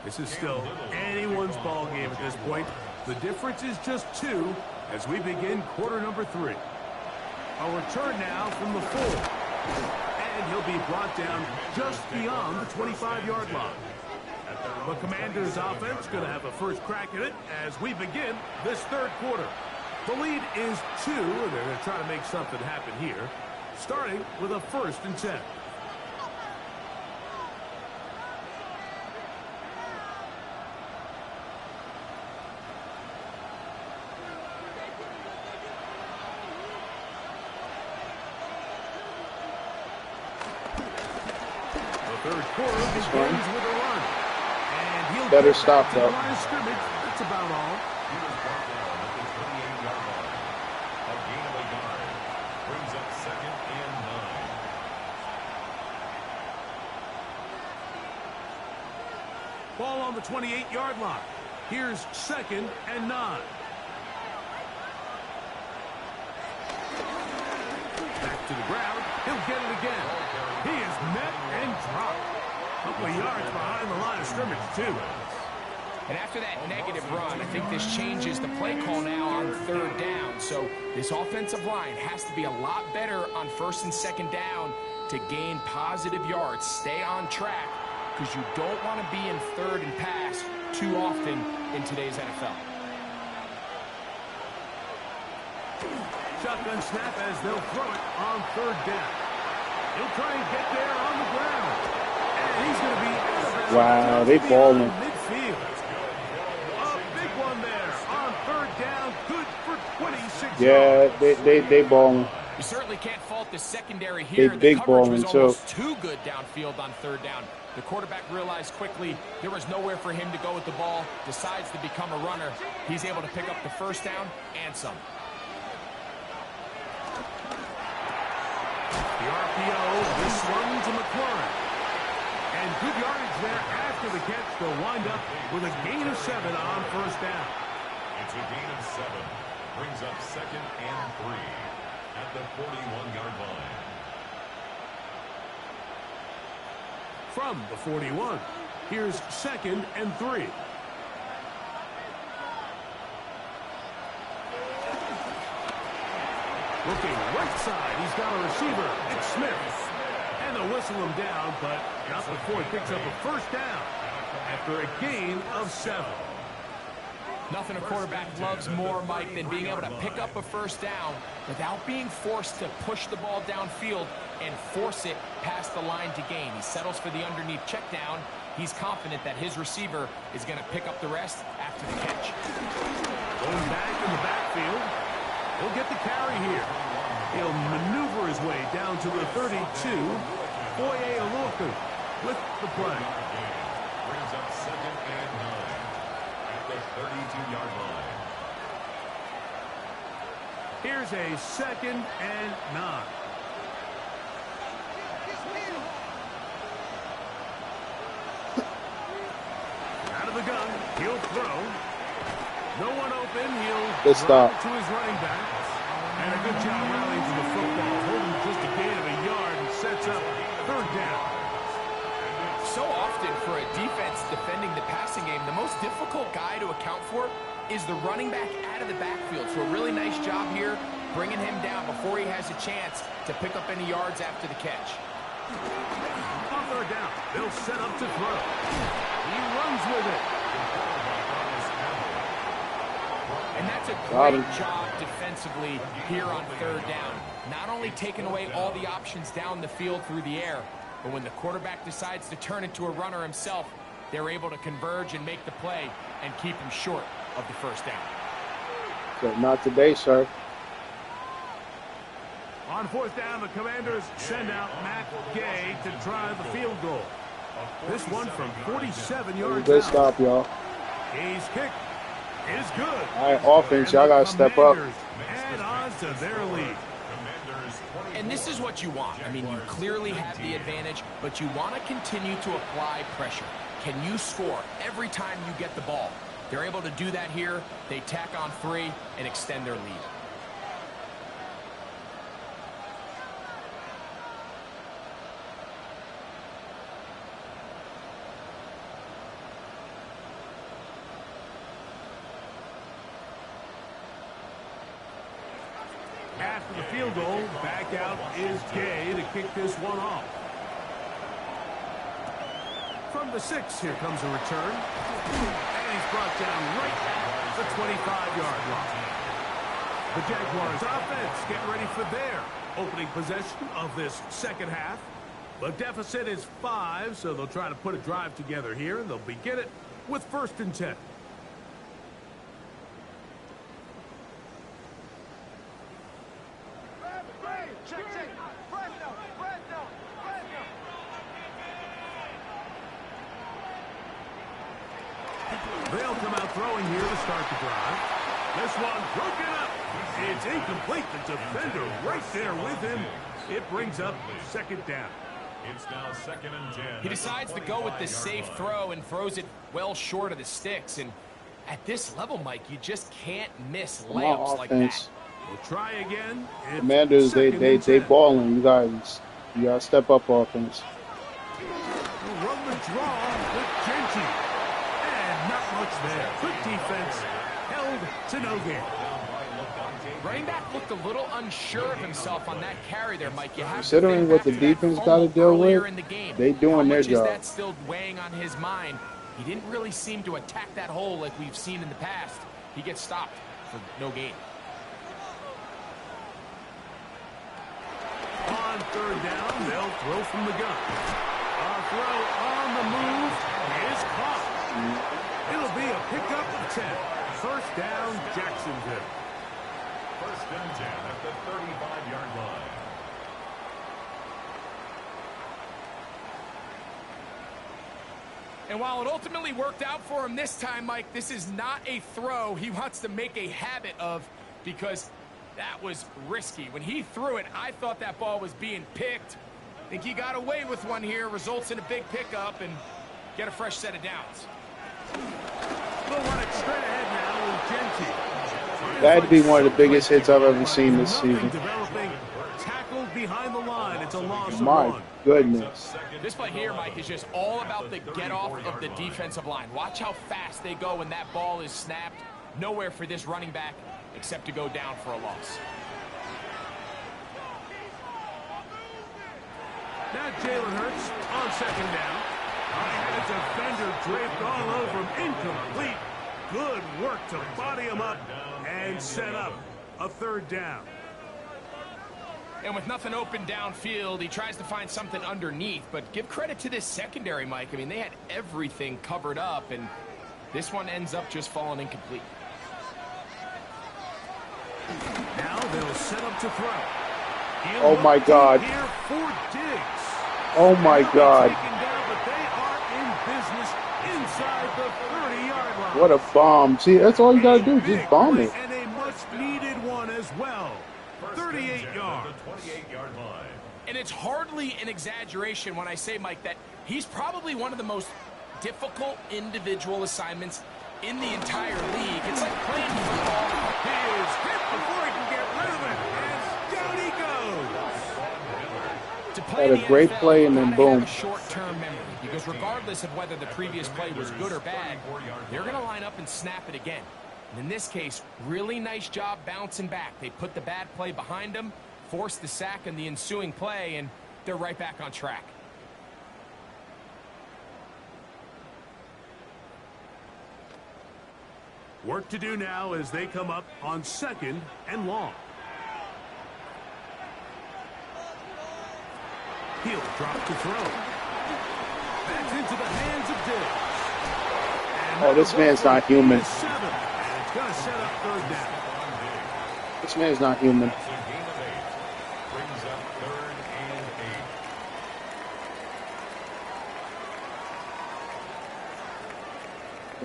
This is still anyone's ball game at this point. The difference is just 2 as we begin quarter number 3. A return now from the 4. And he'll be brought down just beyond the 25-yard line. The Commanders' offense going to have a first crack at it as we begin this third quarter. The lead is 2, and they're going to try to make something happen here, starting with a 1st and 10. Third quarter begins with a run. And he'll
better stop though.
That's about all.
He was brought down at the 28-yard line. A gain of a yard brings up 2nd and 9.
Ball on the 28-yard line. Here's 2nd and 9. Back to the ground. He'll get it again. He is met and dropped. A couple of yards behind the line of scrimmage, too.
And after that negative run, I think this changes the play call now on 3rd down. So this offensive line has to be a lot better on 1st and 2nd down to gain positive yards. Stay on track because you don't want to be in 3rd and pass too often in today's NFL.
Shotgun snap as they'll throw it on 3rd down. He'll try and get there on the ground. And he's going to be out of bounds.
Wow, they balling.
Midfield. A big one there on 3rd down. Good for 26
yards. Yeah, they balling.
You certainly can't fault the secondary here.
They big balling
was almost too good downfield on 3rd down. The quarterback realized quickly there was nowhere for him to go with the ball, decides to become a runner. He's able to pick up the 1st down and some.
The RPO, this one to McLaurin. And good yardage there after the catch. They'll wind up with a gain of 7 on 1st down.
It's a gain of 7. Brings up 2nd and 3 at the 41-yard line.
From the 41, here's 2nd and 3. Looking right side, he's got a receiver. It's Smith. And they'll whistle him down, but not before he picks up a 1st down after a gain of 7.
Nothing a quarterback loves more, Mike, than being able to pick up a 1st down without being forced to push the ball downfield and force it past the line to gain. He settles for the underneath check down. He's confident that his receiver is going to pick up the rest after the catch.
Going back in the backfield. He'll get the carry here. He'll maneuver his way down to the 32. Foye Oluoku with the play.
Brings up 2nd and 9 at the 32-yard line.
Here's a 2nd and 9. Out of the gun, he'll throw. No one open. He'll throw to his running back. And a good job rallying to the football. Holding just a gain of a yard and sets up 3rd down.
So often for a defense defending the passing game, the most difficult guy to account for is the running back out of the backfield. So a really nice job here. bringing him down before he has a chance to pick up any yards after the catch.
On third down, they'll set up to throw. He runs with it.
And that's a great job defensively here on third down. Not only taking away all the options down the field through the air, but when the quarterback decides to turn into a runner himself, they're able to converge and make the play and keep him short of the first down.
So not today, sir.
On fourth down, the Commanders send out Matt Gay to try the field goal. This one from 47 yards
Good
out.
stop, y'all.
Gay's kick is good.
All right, offense, y'all got to step up.
Add on to their lead.
And this is what you want. I mean, you clearly have the advantage, but you want to continue to apply pressure. Can you score every time you get the ball? They're able to do that here. They tack on 3 and extend their lead.
After the field goal, back out is Gay to kick this one off. From the 6, here comes a return. And he's brought down right at the 25-yard line. The Jaguars offense getting ready for their opening possession of this second half. The deficit is 5, so they'll try to put a drive together here. They'll begin it with 1st and 10. They'll come out throwing here to start the drive. This one broken up. It's incomplete. The defender right there with him. It brings up 2nd down.
It's now 2nd and 10.
He decides to go with the safe throw and throws it well short of the sticks. And at this level, Mike, you just can't miss layups like that.
We'll try again.
Commanders, they balling. You gotta step up offense.
We'll run the draw with Genty. And not much there. Good defense. Held to no gain.
Running back looked a little unsure of himself on that carry there, Mike. You have
Considering what the defense got to deal with, they doing their job.
That's still weighing on his mind. He didn't really seem to attack that hole like we've seen in the past. He gets stopped for no gain.
On third down, they'll throw from the gun. A throw on the move is caught. It'll be a pickup of 10. 1st down, Jacksonville.
1st and 10 at the 35-yard line.
And while it ultimately worked out for him this time, Mike, this is not a throw he wants to make a habit of, because that was risky. When he threw it, I thought that ball was being picked. I think he got away with one here, results in a big pickup, and get a fresh set of downs.
They'll run it straight ahead now with Genty.
That had to be one of the biggest hits I've ever seen this season.
Developing, tackled behind the line. It's a loss of
My
1.
goodness.
This play here, Mike, is just all about the get-off of the defensive line. Watch how fast they go when that ball is snapped. Nowhere for this running back except to go down for a loss.
Now Jalen Hurts on 2nd down. I had a defender draped all over him. Incomplete. Good work to body him up and set up a 3rd down.
And with nothing open downfield, he tries to find something underneath. But give credit to this secondary, Mike. I mean, they had everything covered up, and this one ends up just falling incomplete.
Now they'll set up to throw.
Oh my God.
Here for Diggs.
Oh my God.
Taken down, but they are in business inside the 30-yard line.
What a bomb. See, that's all you got to do. Just bomb it.
And a much-needed one as well. 38 yards.
28-yard line.
And it's hardly an exaggeration when I say, Mike, that he's probably one of the most difficult individual assignments in the entire league. It's like playing football.
He is hit before he can get rid of it. And down he goes.
To play
Had a great
NFL,
play and then
you gotta have
boom.
a short-term memory, because regardless of whether the previous play was good or bad, they're going to line up and snap it again. And in this case, really nice job bouncing back. They put the bad play behind them, forced the sack in the ensuing play, and they're right back on track.
Work to do now as they come up on 2nd and long. He'll drop to throw. That's into the hands of Diggs.
Oh, this man's not human.
And it's going to set up 3rd down.
This man's not human.
It's a gain of 8. Brings up 3rd and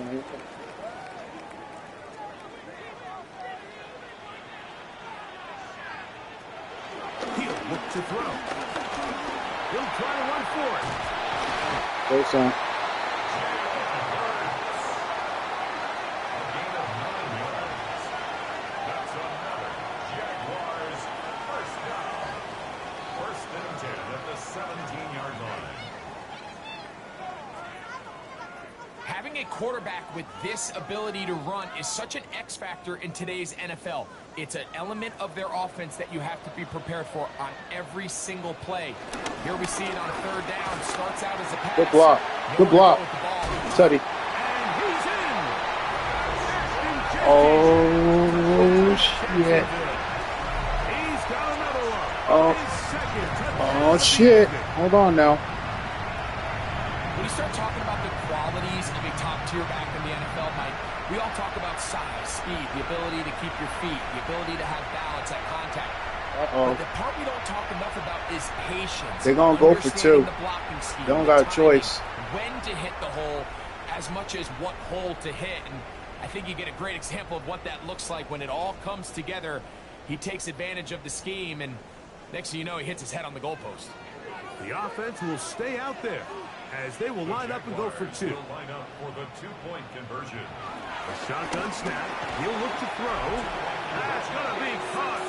8.
He'll look to throw. He'll try to run for it.
Close on.
A gain of 9 yards. That's another Jaguars first down. 1st and 10 at the 17-yard line.
Having a quarterback with this ability to run is such an X factor in today's NFL. It's an element of their offense that you have to be prepared for on every single play. Here we see it on 3rd down. Starts out as a pass.
Good block. Good block. Teddy.
And he's in.
Oh, shit.
He's got another one.
Oh.
His 2nd touchdown
Oh,
of the
shit.
evening.
Hold on now.
When you start talking about the qualities of a top-tier back in the NFL, Mike, we all talk about size, speed, the ability to keep your feet, the ability to have balance at contact.
Uh-oh.
But the part we don't talk enough about is patience.
They're gonna go for
Understanding
2.
the blocking scheme,
They don't
the
got a
timing,
choice.
When to hit the hole as much as what hole to hit. And I think you get a great example of what that looks like when it all comes together. He takes advantage of the scheme, and next thing you know, he hits his head on the goalpost.
The offense will stay out there as they will line up and go for 2.
Will line up for the 2-point conversion.
A shotgun snap. He'll look to throw. That's going to be caught.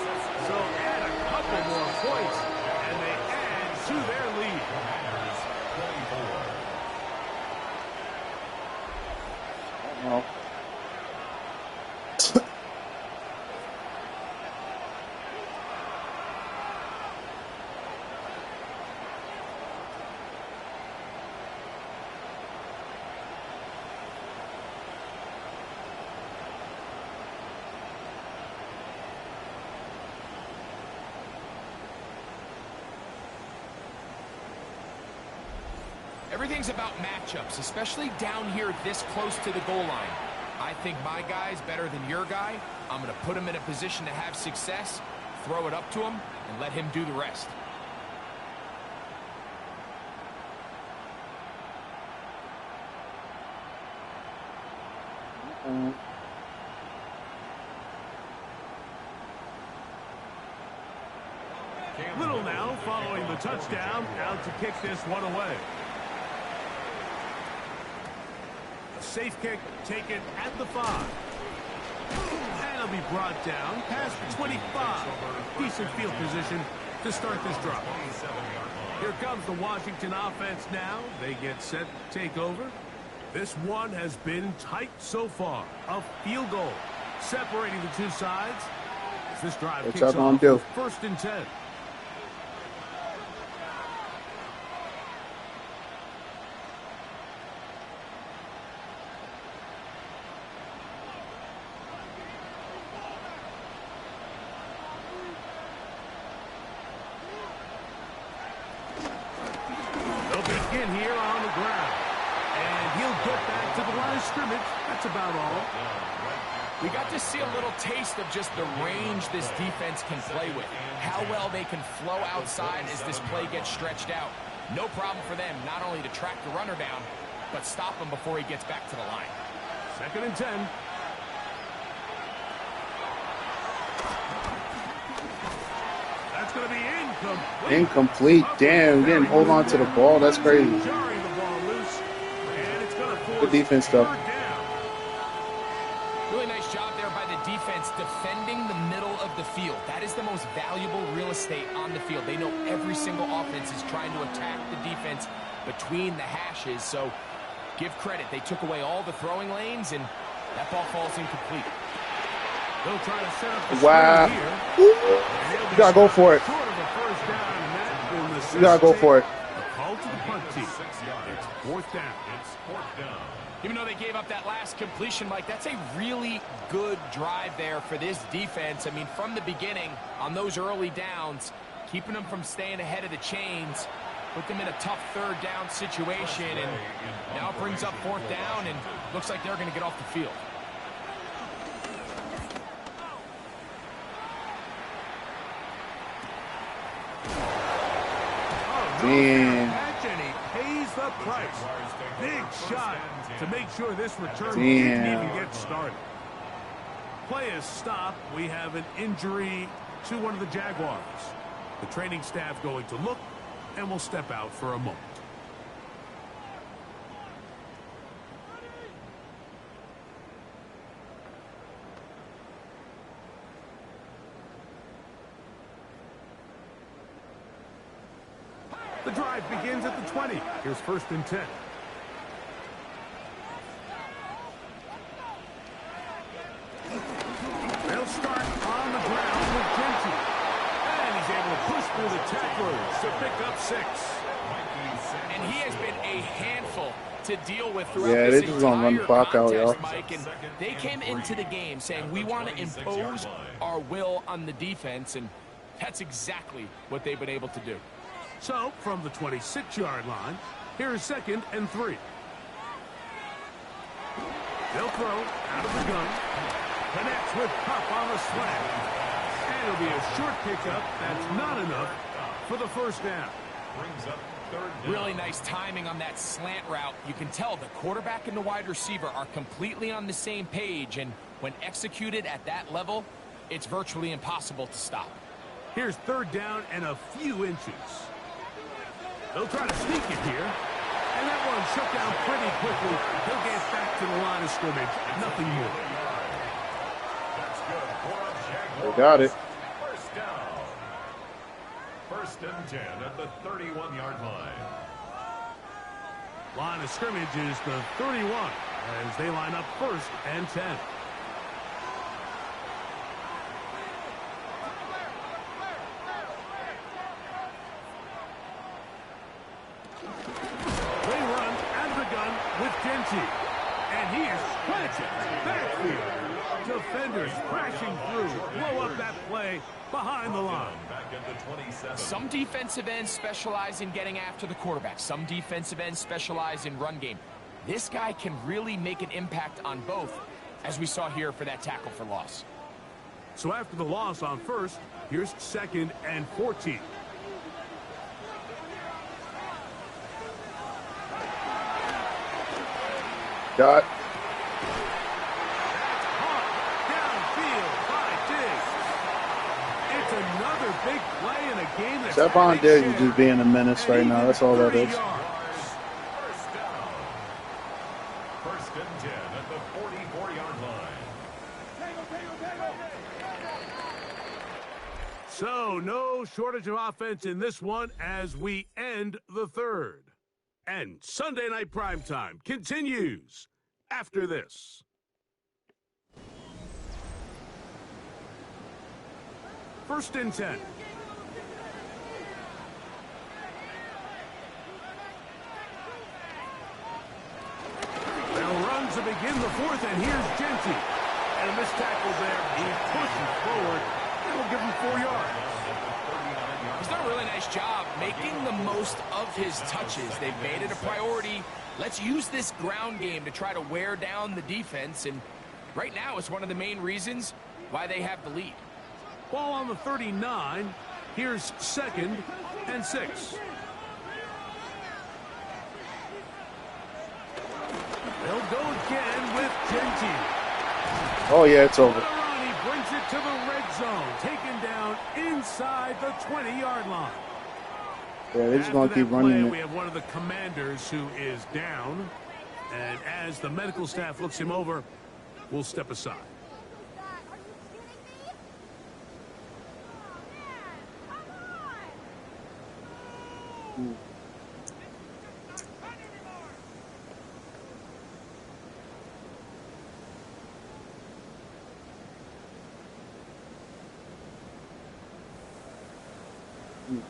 So add a couple more points, and they add to their lead.
Commanders 24.
Oh.
Everything's about matchups, especially down here this close to the goal line. I think my guy's better than your guy. I'm going to put him in a position to have success, throw it up to him, and let him do the rest.
Little now following the touchdown, out to kick this one away. A safe kick taken at the 5. And it'll be brought down past the 25. Decent field position to start this drive. Here comes the Washington offense now. They get set to take over. This one has been tight so far. A field goal separating the two sides. As this drive
What's
kicks
y'all gonna
off
do?
with 1st and 10. In here on the ground. And he'll get back to the line of scrimmage. That's about all.
We got to see a little taste of just the range this defense can play with. How well they can flow outside as this play gets stretched out. No problem for them not only to track the runner down, but stop him before he gets back to the line.
2nd and 10. That's going to be incomplete.
Incomplete. Damn, we didn't hold on to the ball. That's crazy.
Jarring the ball loose. And it's going to force
Good defense, though.
3rd down.
Really nice job there by the defense defending the middle of the field. That is the most valuable real estate on the field. They know every single offense is trying to attack the defense between the hashes. So give credit. They took away all the throwing lanes, and That ball falls incomplete.
They'll try to set up the
Wow.
screen here.
You gotta go for it.
Short of a first down, and that will
You gotta go for it.
a call to the punt team. It's fourth down.
Even though they gave up that last completion, Mike, that's a really good drive there for this defense. I mean, from the beginning, on those early downs, keeping them from staying ahead of the chains, put them in a tough third down situation, and now it brings up fourth down, and looks like they're going to get off the field.
Damn.
And he pays the price. Big shot to make sure this return
Damn.
didn't even get started. Play is stopped. We have an injury to one of the Jaguars. The training staff going to look, and will step out for a moment. The drive begins at the 20. Here's first and 10. They'll start on the ground with Genty. And he's able to push through the tacklers to pick up 6.
And he has been a handful to deal with throughout
Yeah,
this
they just gonna run the
entire
clock out,
contest,
y'all.
Mike. And they came into the game saying, we want to impose our will on the defense, and that's exactly what they've been able to do.
So, from the 26-yard line, here's second and 3. They'll throw out of the gun. Connects with Pup on the slant. And it'll be a short pickup. That's not enough for the first down.
Brings up third down.
Really nice timing on that slant route. You can tell the quarterback and the wide receiver are completely on the same page, and when executed at that level, it's virtually impossible to stop.
Here's third down and a few inches. They'll try to sneak it here. And that one shut down pretty quickly. He'll get back to the line of scrimmage. Nothing more.
That's good for a Jaguars.
They got it.
First down. First and 10 at the 31-yard line.
Line of scrimmage is the 31 as they line up first and 10. They run out of the gun with Genty. And he is crashing backfield. Defenders crashing through. Blow up that play behind the line.
Back at the 27.
Some defensive ends specialize in getting after the quarterback. Some defensive ends specialize in run game. This guy can really make an impact on both, as we saw here for that tackle for loss.
So after the loss on first, here's second and 14.
Got.
Downfield by Diggs. It's another big play in a game that's
Stephon Diggs is just being a menace right now. That's all that
30
is.
yards.
First down. First and 10 at the 44-yard line.
So no shortage of offense in this one as we end the third. And Sunday Night Primetime continues after this. First and 10. They'll run to begin the fourth, and here's Genty. And a missed tackle there. He pushes forward. It'll give him 4 yards.
He's done a really nice job making the most of his touches. They've made it a priority. Let's use this ground game to try to wear down the defense, and right now it's one of the main reasons why they have the lead.
Ball on the 39. Here's second and 6. They'll go again with Genty.
Oh, yeah, it's over.
He brings it to the red zone, taken down inside the 20-yard line.
Yeah, they're just going to
After
keep
that
running
play,
it.
we have one of the commanders who is down. And as the medical staff looks him over, we'll step aside.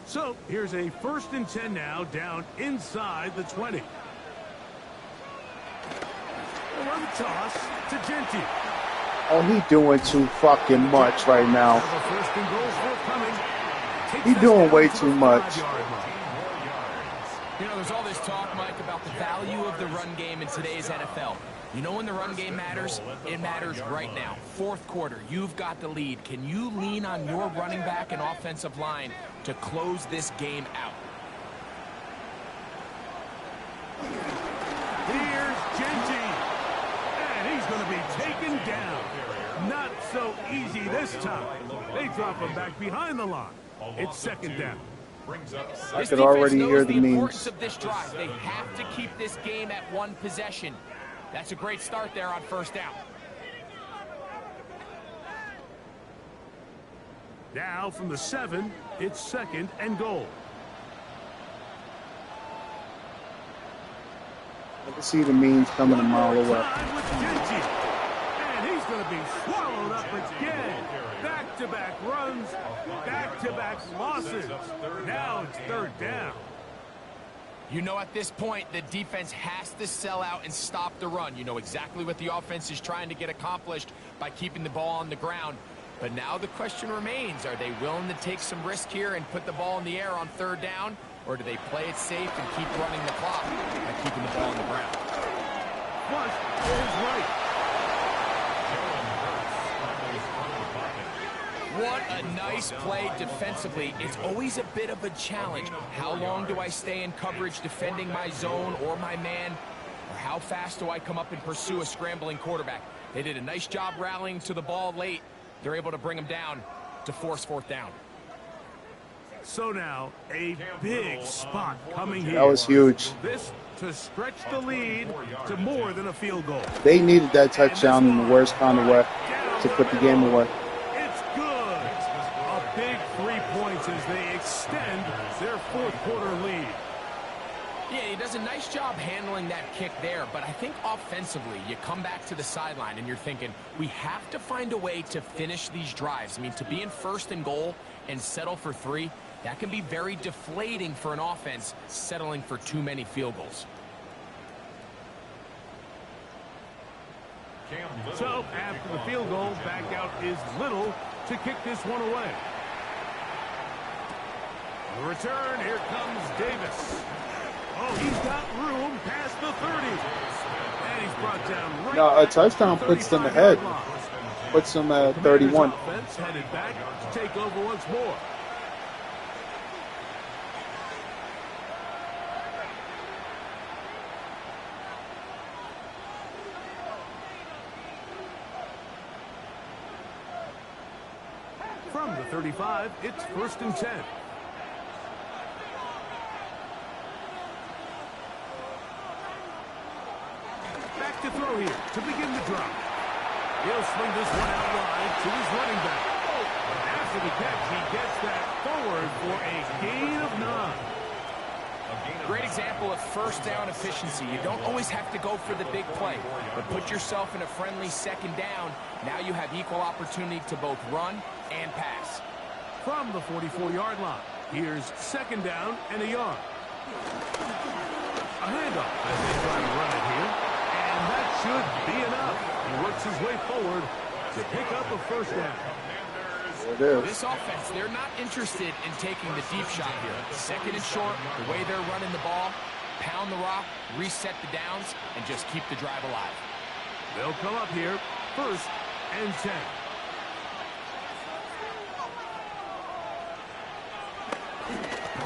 So here's a 1st and 10 now, down inside the 20. Run toss to Genty.
Oh, he doing too fucking much right now. He doing way too much.
You know, there's all this talk, Mike, about the value of the run game in today's NFL. You know when the run game matters? It matters right now. 4th quarter, you've got the lead. Can you lean on your running back and offensive line to close this game out?
Here's Genty. And he's going to be taken down. Not so easy this time. They drop him back behind the line. It's 2nd down.
I could already hear the
importance
memes.
of this drive. They have to keep this game at 1 possession. That's a great start there on 1st down.
Now from the 7, it's 2nd and goal.
I can see the memes coming a mile away.
And he's going to be swallowed up again. Back-to-back runs, back-to-back losses. Now it's 3rd down.
You know, at this point, the defense has to sell out and stop the run. You know exactly what the offense is trying to get accomplished by keeping the ball on the ground. But now the question remains, are they willing to take some risk here and put the ball in the air on 3rd down? Or do they play it safe and keep running the clock by keeping the ball on the ground?
Flush is right.
What a nice play defensively. It's always a bit of a challenge. How long do I stay in coverage defending my zone or my man? Or how fast do I come up and pursue a scrambling quarterback? They did a nice job rallying to the ball late. They're able to bring him down to force 4th down.
So now, a big spot coming here.
That was huge.
This to stretch the lead to more than a field goal.
They needed that touchdown in the worst kind of way to put the game away.
It's good. A big 3 points as they extend their 4th quarter lead.
Yeah, he does a nice job handling that kick there, but I think offensively, you come back to the sideline and you're thinking, we have to find a way to finish these drives. I mean, to be in 1st and goal and settle for 3, that can be very deflating for an offense settling for too many field goals.
So, after the field goal, back out is Little to kick this one away. The return, here comes Davis. Oh, he's got room past the 30. And he's brought down right.
No, a touchdown puts them ahead. Puts them at 31.
Offense headed back to take over once more. From the 35, it's 1st and 10. Back to throw here to begin the drop. He'll swing this one out wide to his running back. After the catch, he gets that forward for a gain of 9.
Great example of 1st down efficiency. You don't always have to go for the big play, but put yourself in a friendly 2nd down. Now you have equal opportunity to both run and pass.
From the 44-yard line, here's 2nd down and a yard. A handoff as they try to run it here. And that should be enough. He works his way forward to pick up a 1st down.
This offense, they're not interested in taking the deep shot here. 2nd and short, the way they're running the ball, pound the rock, reset the downs, and just keep the drive alive.
They'll come up here, 1st and 10.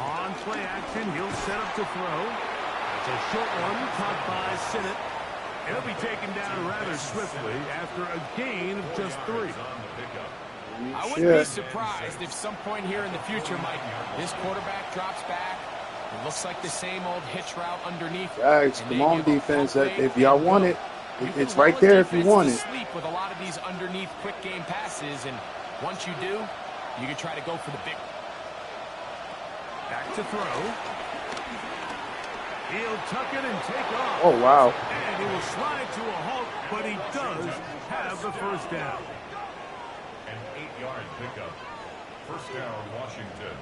On play action, he'll set up to throw. It's a short one, caught by Sinnott. He'll be taken down rather swiftly after a gain of just 3.
I wouldn't be surprised if some point here in the future, Mike, this quarterback drops back. It looks like the same old hitch route underneath.
Guys, come on, defense. If y'all want it, it's right there if you want it.
Sleep with a lot of these underneath quick game passes, and once you do, you can try to go for the big.
Back to throw. He'll tuck it and take off.
Oh, wow.
And he will slide to a halt, but he does have the 1st down.
An 8-yard pickup. 1st down, Washington.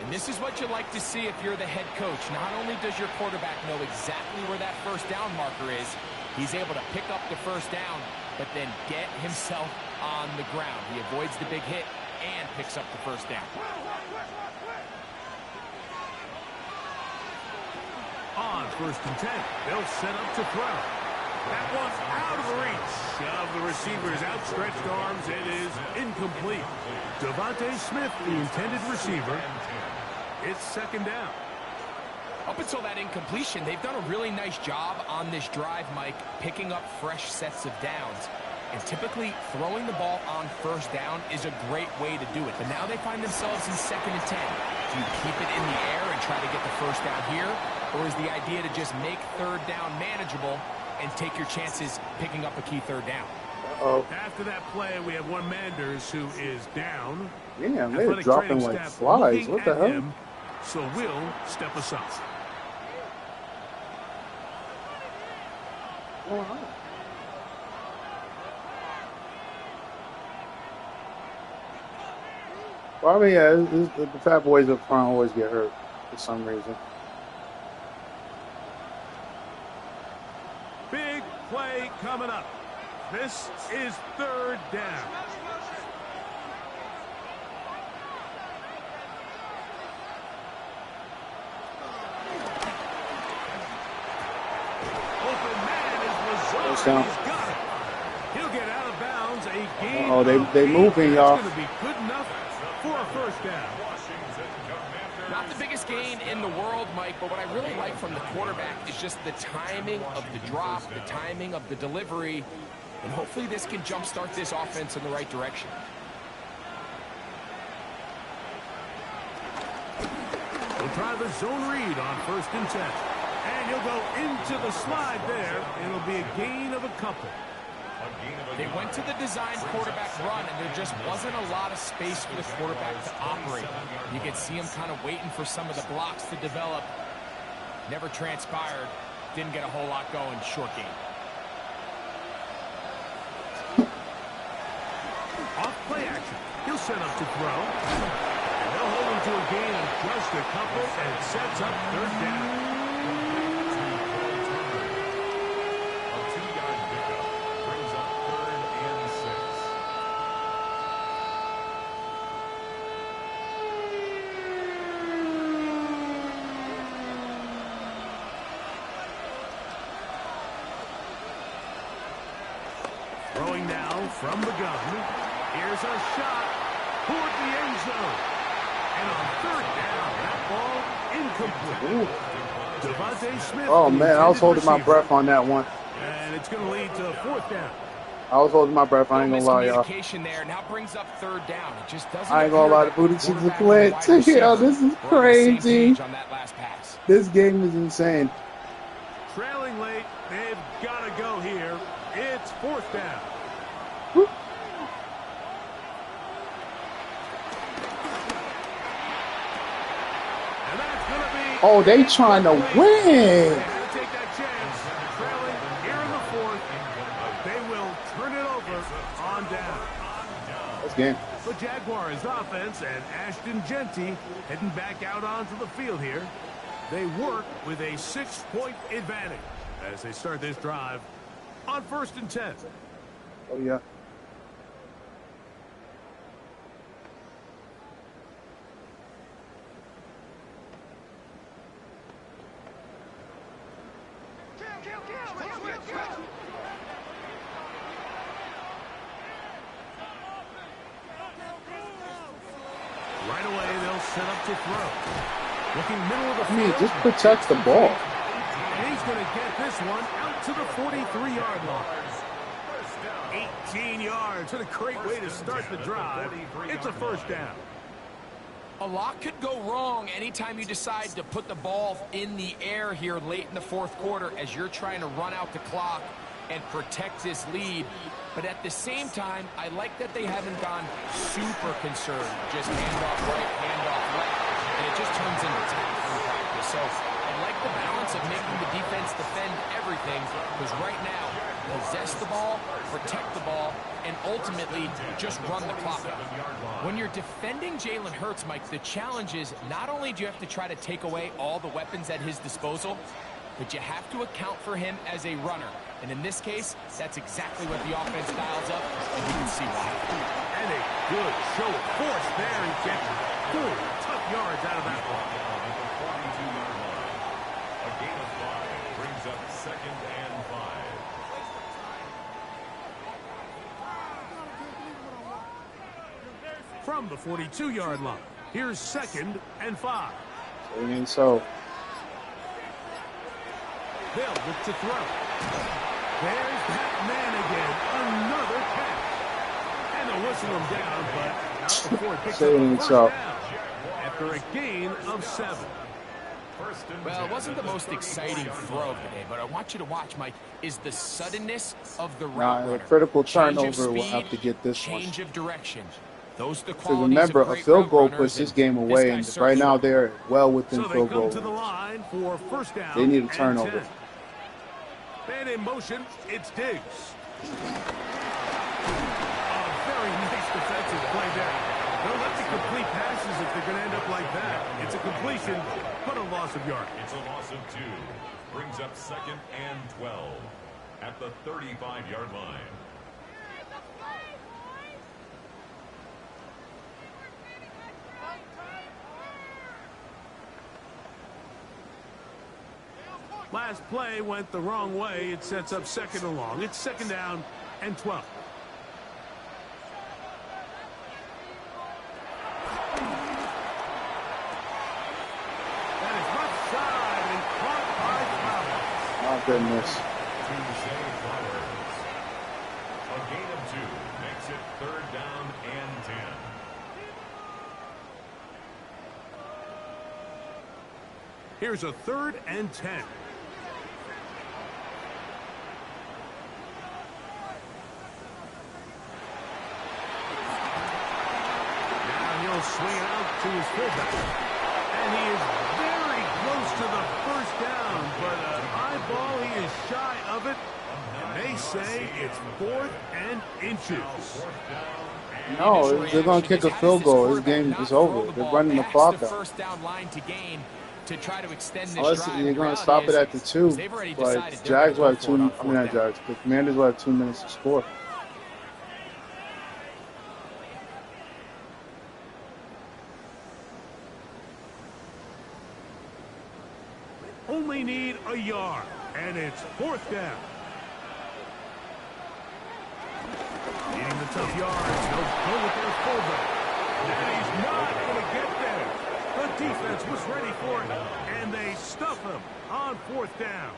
And this is what you like to see if you're the head coach. Not only does your quarterback know exactly where that first down marker is, he's able to pick up the first down, but then get himself on the ground. He avoids the big hit and picks up the first down.
On 1st and 10, they'll set up to throw. That one's out of reach of the receiver's outstretched arms. It is incomplete. Devontae Smith, the intended receiver. It's 2nd down.
Up until that incompletion, they've done a really nice job on this drive, Mike, picking up fresh sets of downs. And typically, throwing the ball on 1st down is a great way to do it. But now they find themselves in 2nd and 10. Do you keep it in the air and try to get the first down here? Or is the idea to just make 3rd down manageable and take your chances picking up a key 3rd down?
After that play, we have one Manders who is down.
Damn, they're dropping like flies. What the hell?
So we'll step aside.
Well, I mean, yeah, the fat boys up front always get hurt for some reason.
Big play coming up. This is 3rd down. Open man is Lazard. He's got it. He'll get out of bounds. A gain.
Oh, they moving, y'all.
It's going to be good enough for a 1st down.
Not the biggest gain in the world, Mike, but what I really like from the quarterback is just the timing of the drop, the timing of the delivery, and hopefully this can jumpstart this offense in the right direction.
He'll try the zone read on 1st and 10. And he'll go into the slide there. It'll be a gain of a couple.
They went to the design quarterback run, and there just wasn't a lot of space for the quarterback to operate. You could see him kind of waiting for some of the blocks to develop. Never transpired. Didn't get a whole lot going. Short game.
Off play action. He'll set up to throw. And they'll hold him to a gain of just a couple, and it sets up 3rd down. Throwing now from the gun. Here's a shot toward the end zone. And on 3rd down, that ball incomplete. Devontae Smith.
Oh, man, I was holding my breath on that one.
And it's going to lead to 4th down.
I was holding my breath. I ain't gonna lie, y'all.
There now brings up 3rd down. It just doesn't.
I ain't gonna lie, the booty cheeks are flat. Yo, this is crazy.
On that last pass.
This game is insane.
Trailing late, they've got to go here. It's 4th down.
Woo.
And that's going to be.
Oh, they trying to win.
Take that chance. Trailing here in the 4th. They will turn it over on down.
This game.
The Jaguars offense and Ashton Genty heading back out onto the field here. They work with a 6-point advantage as they start this drive on 1st and 10.
Oh, yeah.
Right away, they'll set up to throw. Looking middle of the field.
I mean, just protects the ball.
And he's going to get this one out to the 43-yard line. 18 yards. What a great way to start the drive. It's a 1st down.
A lot could go wrong anytime you decide to put the ball in the air here late in the 4th quarter as you're trying to run out the clock and protect this lead. But at the same time, I like that they haven't gone super concerned. Just handoff right, handoff left. And it just turns into tackling practice. So I like the balance of making the defense defend everything, because right now, possess the ball, protect the ball, and ultimately just run the clock out. When you're defending Jalen Hurts, Mike, the challenge is not only do you have to try to take away all the weapons at his disposal, but you have to account for him as a runner. And in this case, that's exactly what the offense dials up, and you can see why.
And a good show of force there and gets 4 tough yards out of that one.
At the 42-yard line. A gain of 5 brings up 2nd and 5.
From the 42-yard line, here's 2nd and 5.
And so
They'll look to throw. There's that man again. Another catch. And they'll whistle him down, but not before it picks up a first down after a gain of 7.
Well, it wasn't the most exciting throw of the day, but I want you to watch, Mike, is the suddenness of the route runner.
A critical
Change of
turnover will
speed,
have to get this one.
change of direction. Those are the
So
qualities
remember,
of
a
great
field
route
goal
runners,
puts this
and
game away,
guy
and
certainly
right now they're well within
So they
field
come
goal
to the
range.
line for first down.
They need a
and
turnover.
10. And in motion, it's Diggs. A very nice defensive play there. They'll let the complete passes if they're going to end up like that. It's a completion, but a loss of yardage.
It's a loss of 2. Brings up 2nd and 12 at the 35-yard line.
Last play went the wrong way. It sets up 2nd and long. It's 2nd down and 12. That is left side and caught by Flowers.
My goodness.
Tuesday Flowers. A gain of 2 makes it 3rd down and 10.
Here's a 3rd and 10. Swing it out to his fullback. And he is very close to the first down, but an eyeball, he is shy of it. And they say it's 4th and inches.
No, they're going to kick a field goal. This game is over. They're running the clock out.
First down line to gain to try to extend this
Unless
drive.
they're going to stop it at the 2. But Jags will have 2. I mean, not Jags. The Commanders will have 2 minutes to score.
Only need a yard, and it's 4th down. Needing the tough yards, he'll go with their fullback. And he's not going to get there. The defense was ready for it, and they stuff him on 4th down.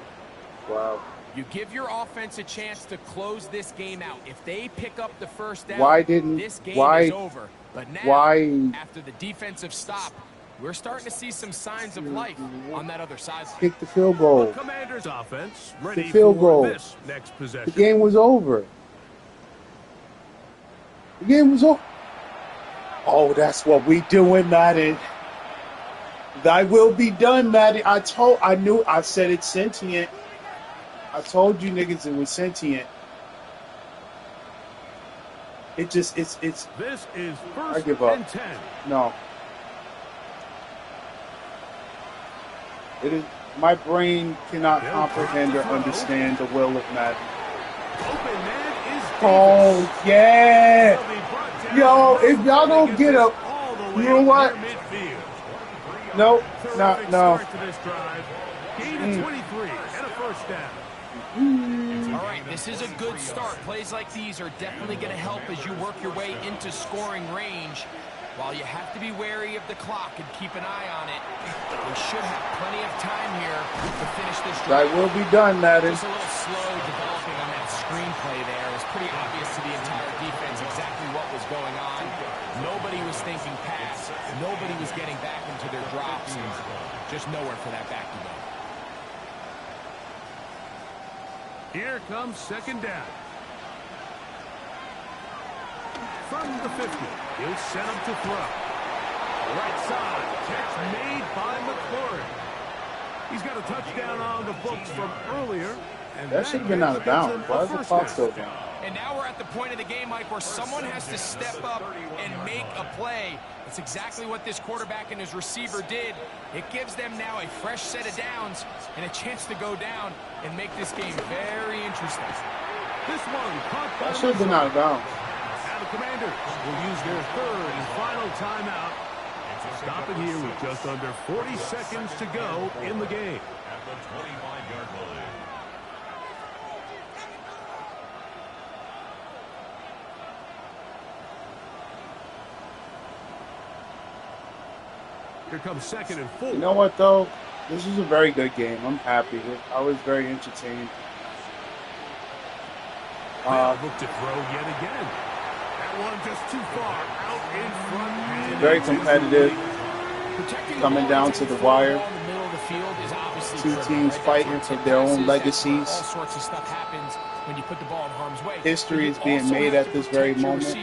Wow.
You give your offense a chance to close this game out. If they pick up the first down, this game is over. But now, after the defensive stop, we're starting to see some signs of life on that other side.
Kick the field goal.
The Commanders' offense ready
the field goal.
This next possession.
The game was over. The game was over. Oh, that's what we doing, Madden. Thy will be done, Madden. I said it's sentient. I told you niggas it was sentient. It's
This is
I
1st
give up.
and 10.
No. It is. My brain cannot comprehend or understand the will of Madden.
Open man is
Oh,
Davis.
yeah.
He'll be brought down.
Yo, if y'all don't get up,
All the
you
way
know what?
near midfield.
No,
Terrific
no.
start to this drive. Gain of 23 and a first down.
All right, this is a good start. Plays like these are definitely going to help as you work your way into scoring range. While you have to be wary of the clock and keep an eye on it, we should have plenty of time here to finish this drive.
That will be done, Madden.
Just a little slow developing on that screenplay there. It was pretty obvious to the entire defense exactly what was going on. Nobody was thinking pass. Nobody was getting back into their drops, and just nowhere for that back to go.
Here comes 2nd down. From the 50, he'll set him to throw. Right side, catch made by McLaurin. He's got a touchdown on the books from earlier. And
That should have been out of bounds. Why is the clock still down?
And now we're at the point of the game, Mike, where someone has to step up and make a play. That's exactly what this quarterback and his receiver did. It gives them now a fresh set of downs and a chance to go down and make this game very interesting.
This one caught by
That should have been out of bounds.
Now the Commanders will use their third and final timeout. Stop it here with just under 40 seconds to go in the game.
At the 25-yard line.
Here comes second and full.
You know what, though? This was a very good game. I'm happy. I was very entertained.
Look to throw yet again. That one just too far out in front. And
Very competitive. Coming down to the wire. Two teams fighting for their own legacies.
All sorts of stuff happens when you put the ball in harm's way.
History is being made at this very moment.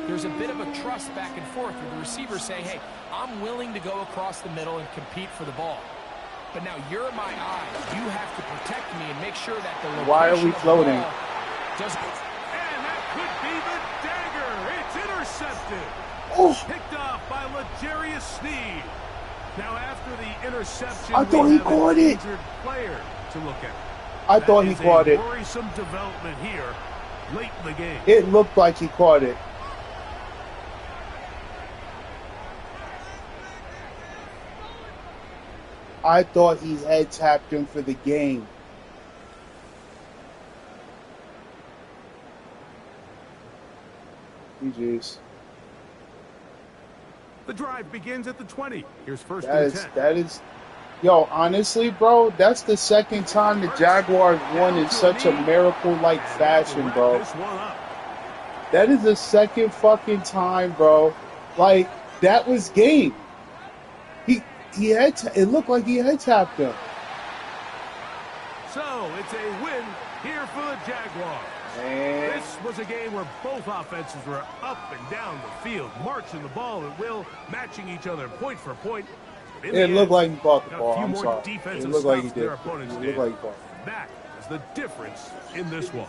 There's a bit of a trust back and forth where the receivers say, hey, I'm willing to go across the middle and compete for the ball. But now you're my eye. You have to protect me and make sure that the location
Why are we floating?
Does...
And that could be the dagger. It's intercepted.
Oh,
Picked off by L'Jarius Sneed. Now after the interception,
I thought
we
he
have an
caught it.
injured player to look at.
I thought he caught it.
Worrisome development here late in the game.
It looked like he caught it. I thought he head tapped him for the game. GG's.
The drive begins at the 20. Here's first
That
and
is
10.
that is yo, honestly, bro, that's the second time the Jaguars won in such a miracle-like fashion, bro.
This one up.
That is the second fucking time, bro. Like, that was game. He had it looked like he had tapped him.
So it's a win here for the Jaguars.
Man.
This was a game where both offenses were up and down the field, marching the ball at will, matching each other point for point. In the
It looked
end,
like he caught the
a
ball.
few
I'm
more
sorry. It
defensive
looked like he
stops
did.
their opponents
It
did.
looked like he caught it.
That is the difference in this one.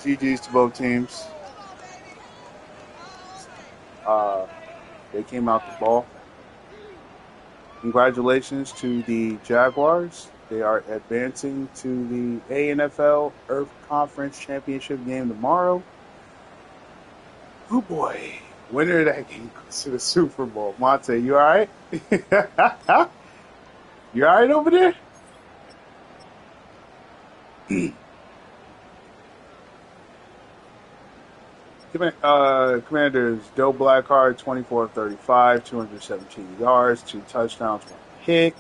GG's to both teams. They came out the ball. Congratulations to the Jaguars. They are advancing to the ANFL Earth Conference Championship game tomorrow. Oh boy. Winner of that game goes to the Super Bowl. Monte, you alright? You alright over there? Commanders, Joe Blackheart, 24-35, 217 yards, 2 touchdowns, 1 pick.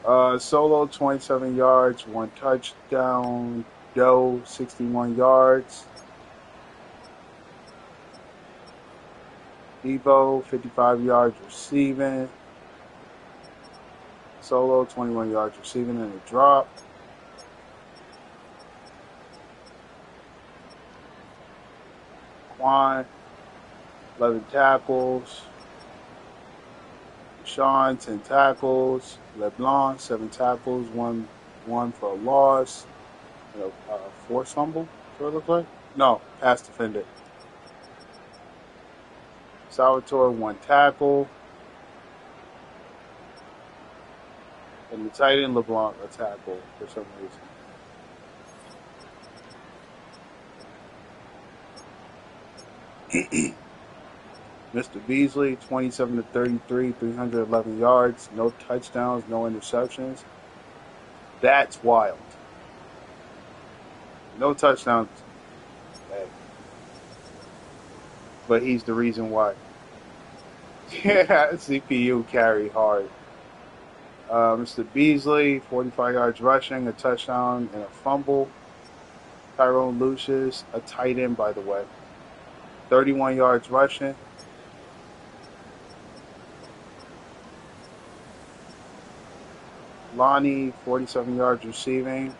Solo, 27 yards, 1 touchdown. Doe, 61 yards. Debo, 55 yards receiving. Solo, 21 yards receiving and a drop. Quan, 11 tackles. Sean, 10 tackles. LeBlanc, 7 tackles, 1 for a loss. And a forced fumble, what it look like? No, pass defended. Salvatore, 1 tackle. And the tight end, LeBlanc, a tackle for some reason. Mr. Beasley, 27-33, 311 yards, no touchdowns, no interceptions. That's wild. No touchdowns. But he's the reason why. Yeah, CPU carry hard. Mr. Beasley, 45 yards rushing, a touchdown, and a fumble. Tyrone Lucius, a tight end, by the way. 31 yards rushing. Lonnie, 47 yards receiving.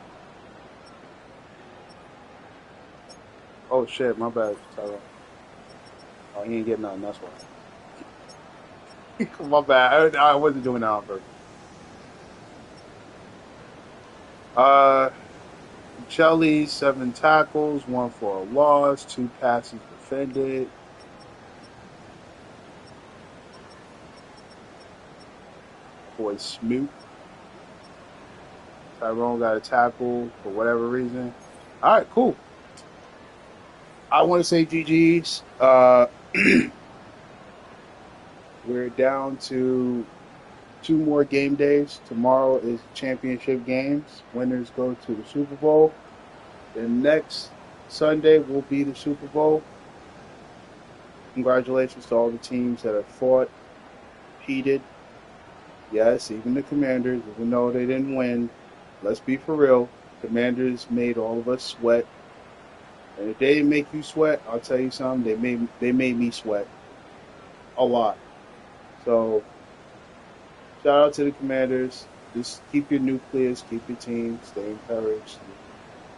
Oh, shit, my bad, Tyrone. Oh, he ain't getting nothing, that's why. My bad, I wasn't doing that on purpose. Shelley, 7 tackles, 1 for a loss, 2 passes defended. Boy Smoot. Tyrone got a tackle for whatever reason. All right, cool. I want to say GG's. We're down to 2 more game days. Tomorrow is championship games. Winners go to the Super Bowl. The next Sunday will be the Super Bowl. Congratulations to all the teams that have fought, competed. Yes, even the Commanders, even though they didn't win. Let's be for real. Commanders made all of us sweat. And if they didn't make you sweat, I'll tell you something. They made me sweat a lot. So shout out to the Commanders. Just keep your nucleus, keep your team, stay encouraged,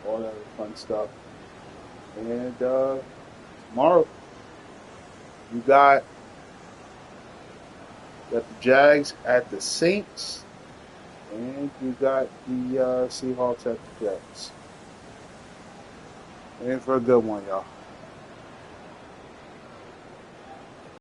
all that fun stuff. And tomorrow you got the Jags at the Saints, and you got the Seahawks at the Jets. And for a good one, y'all.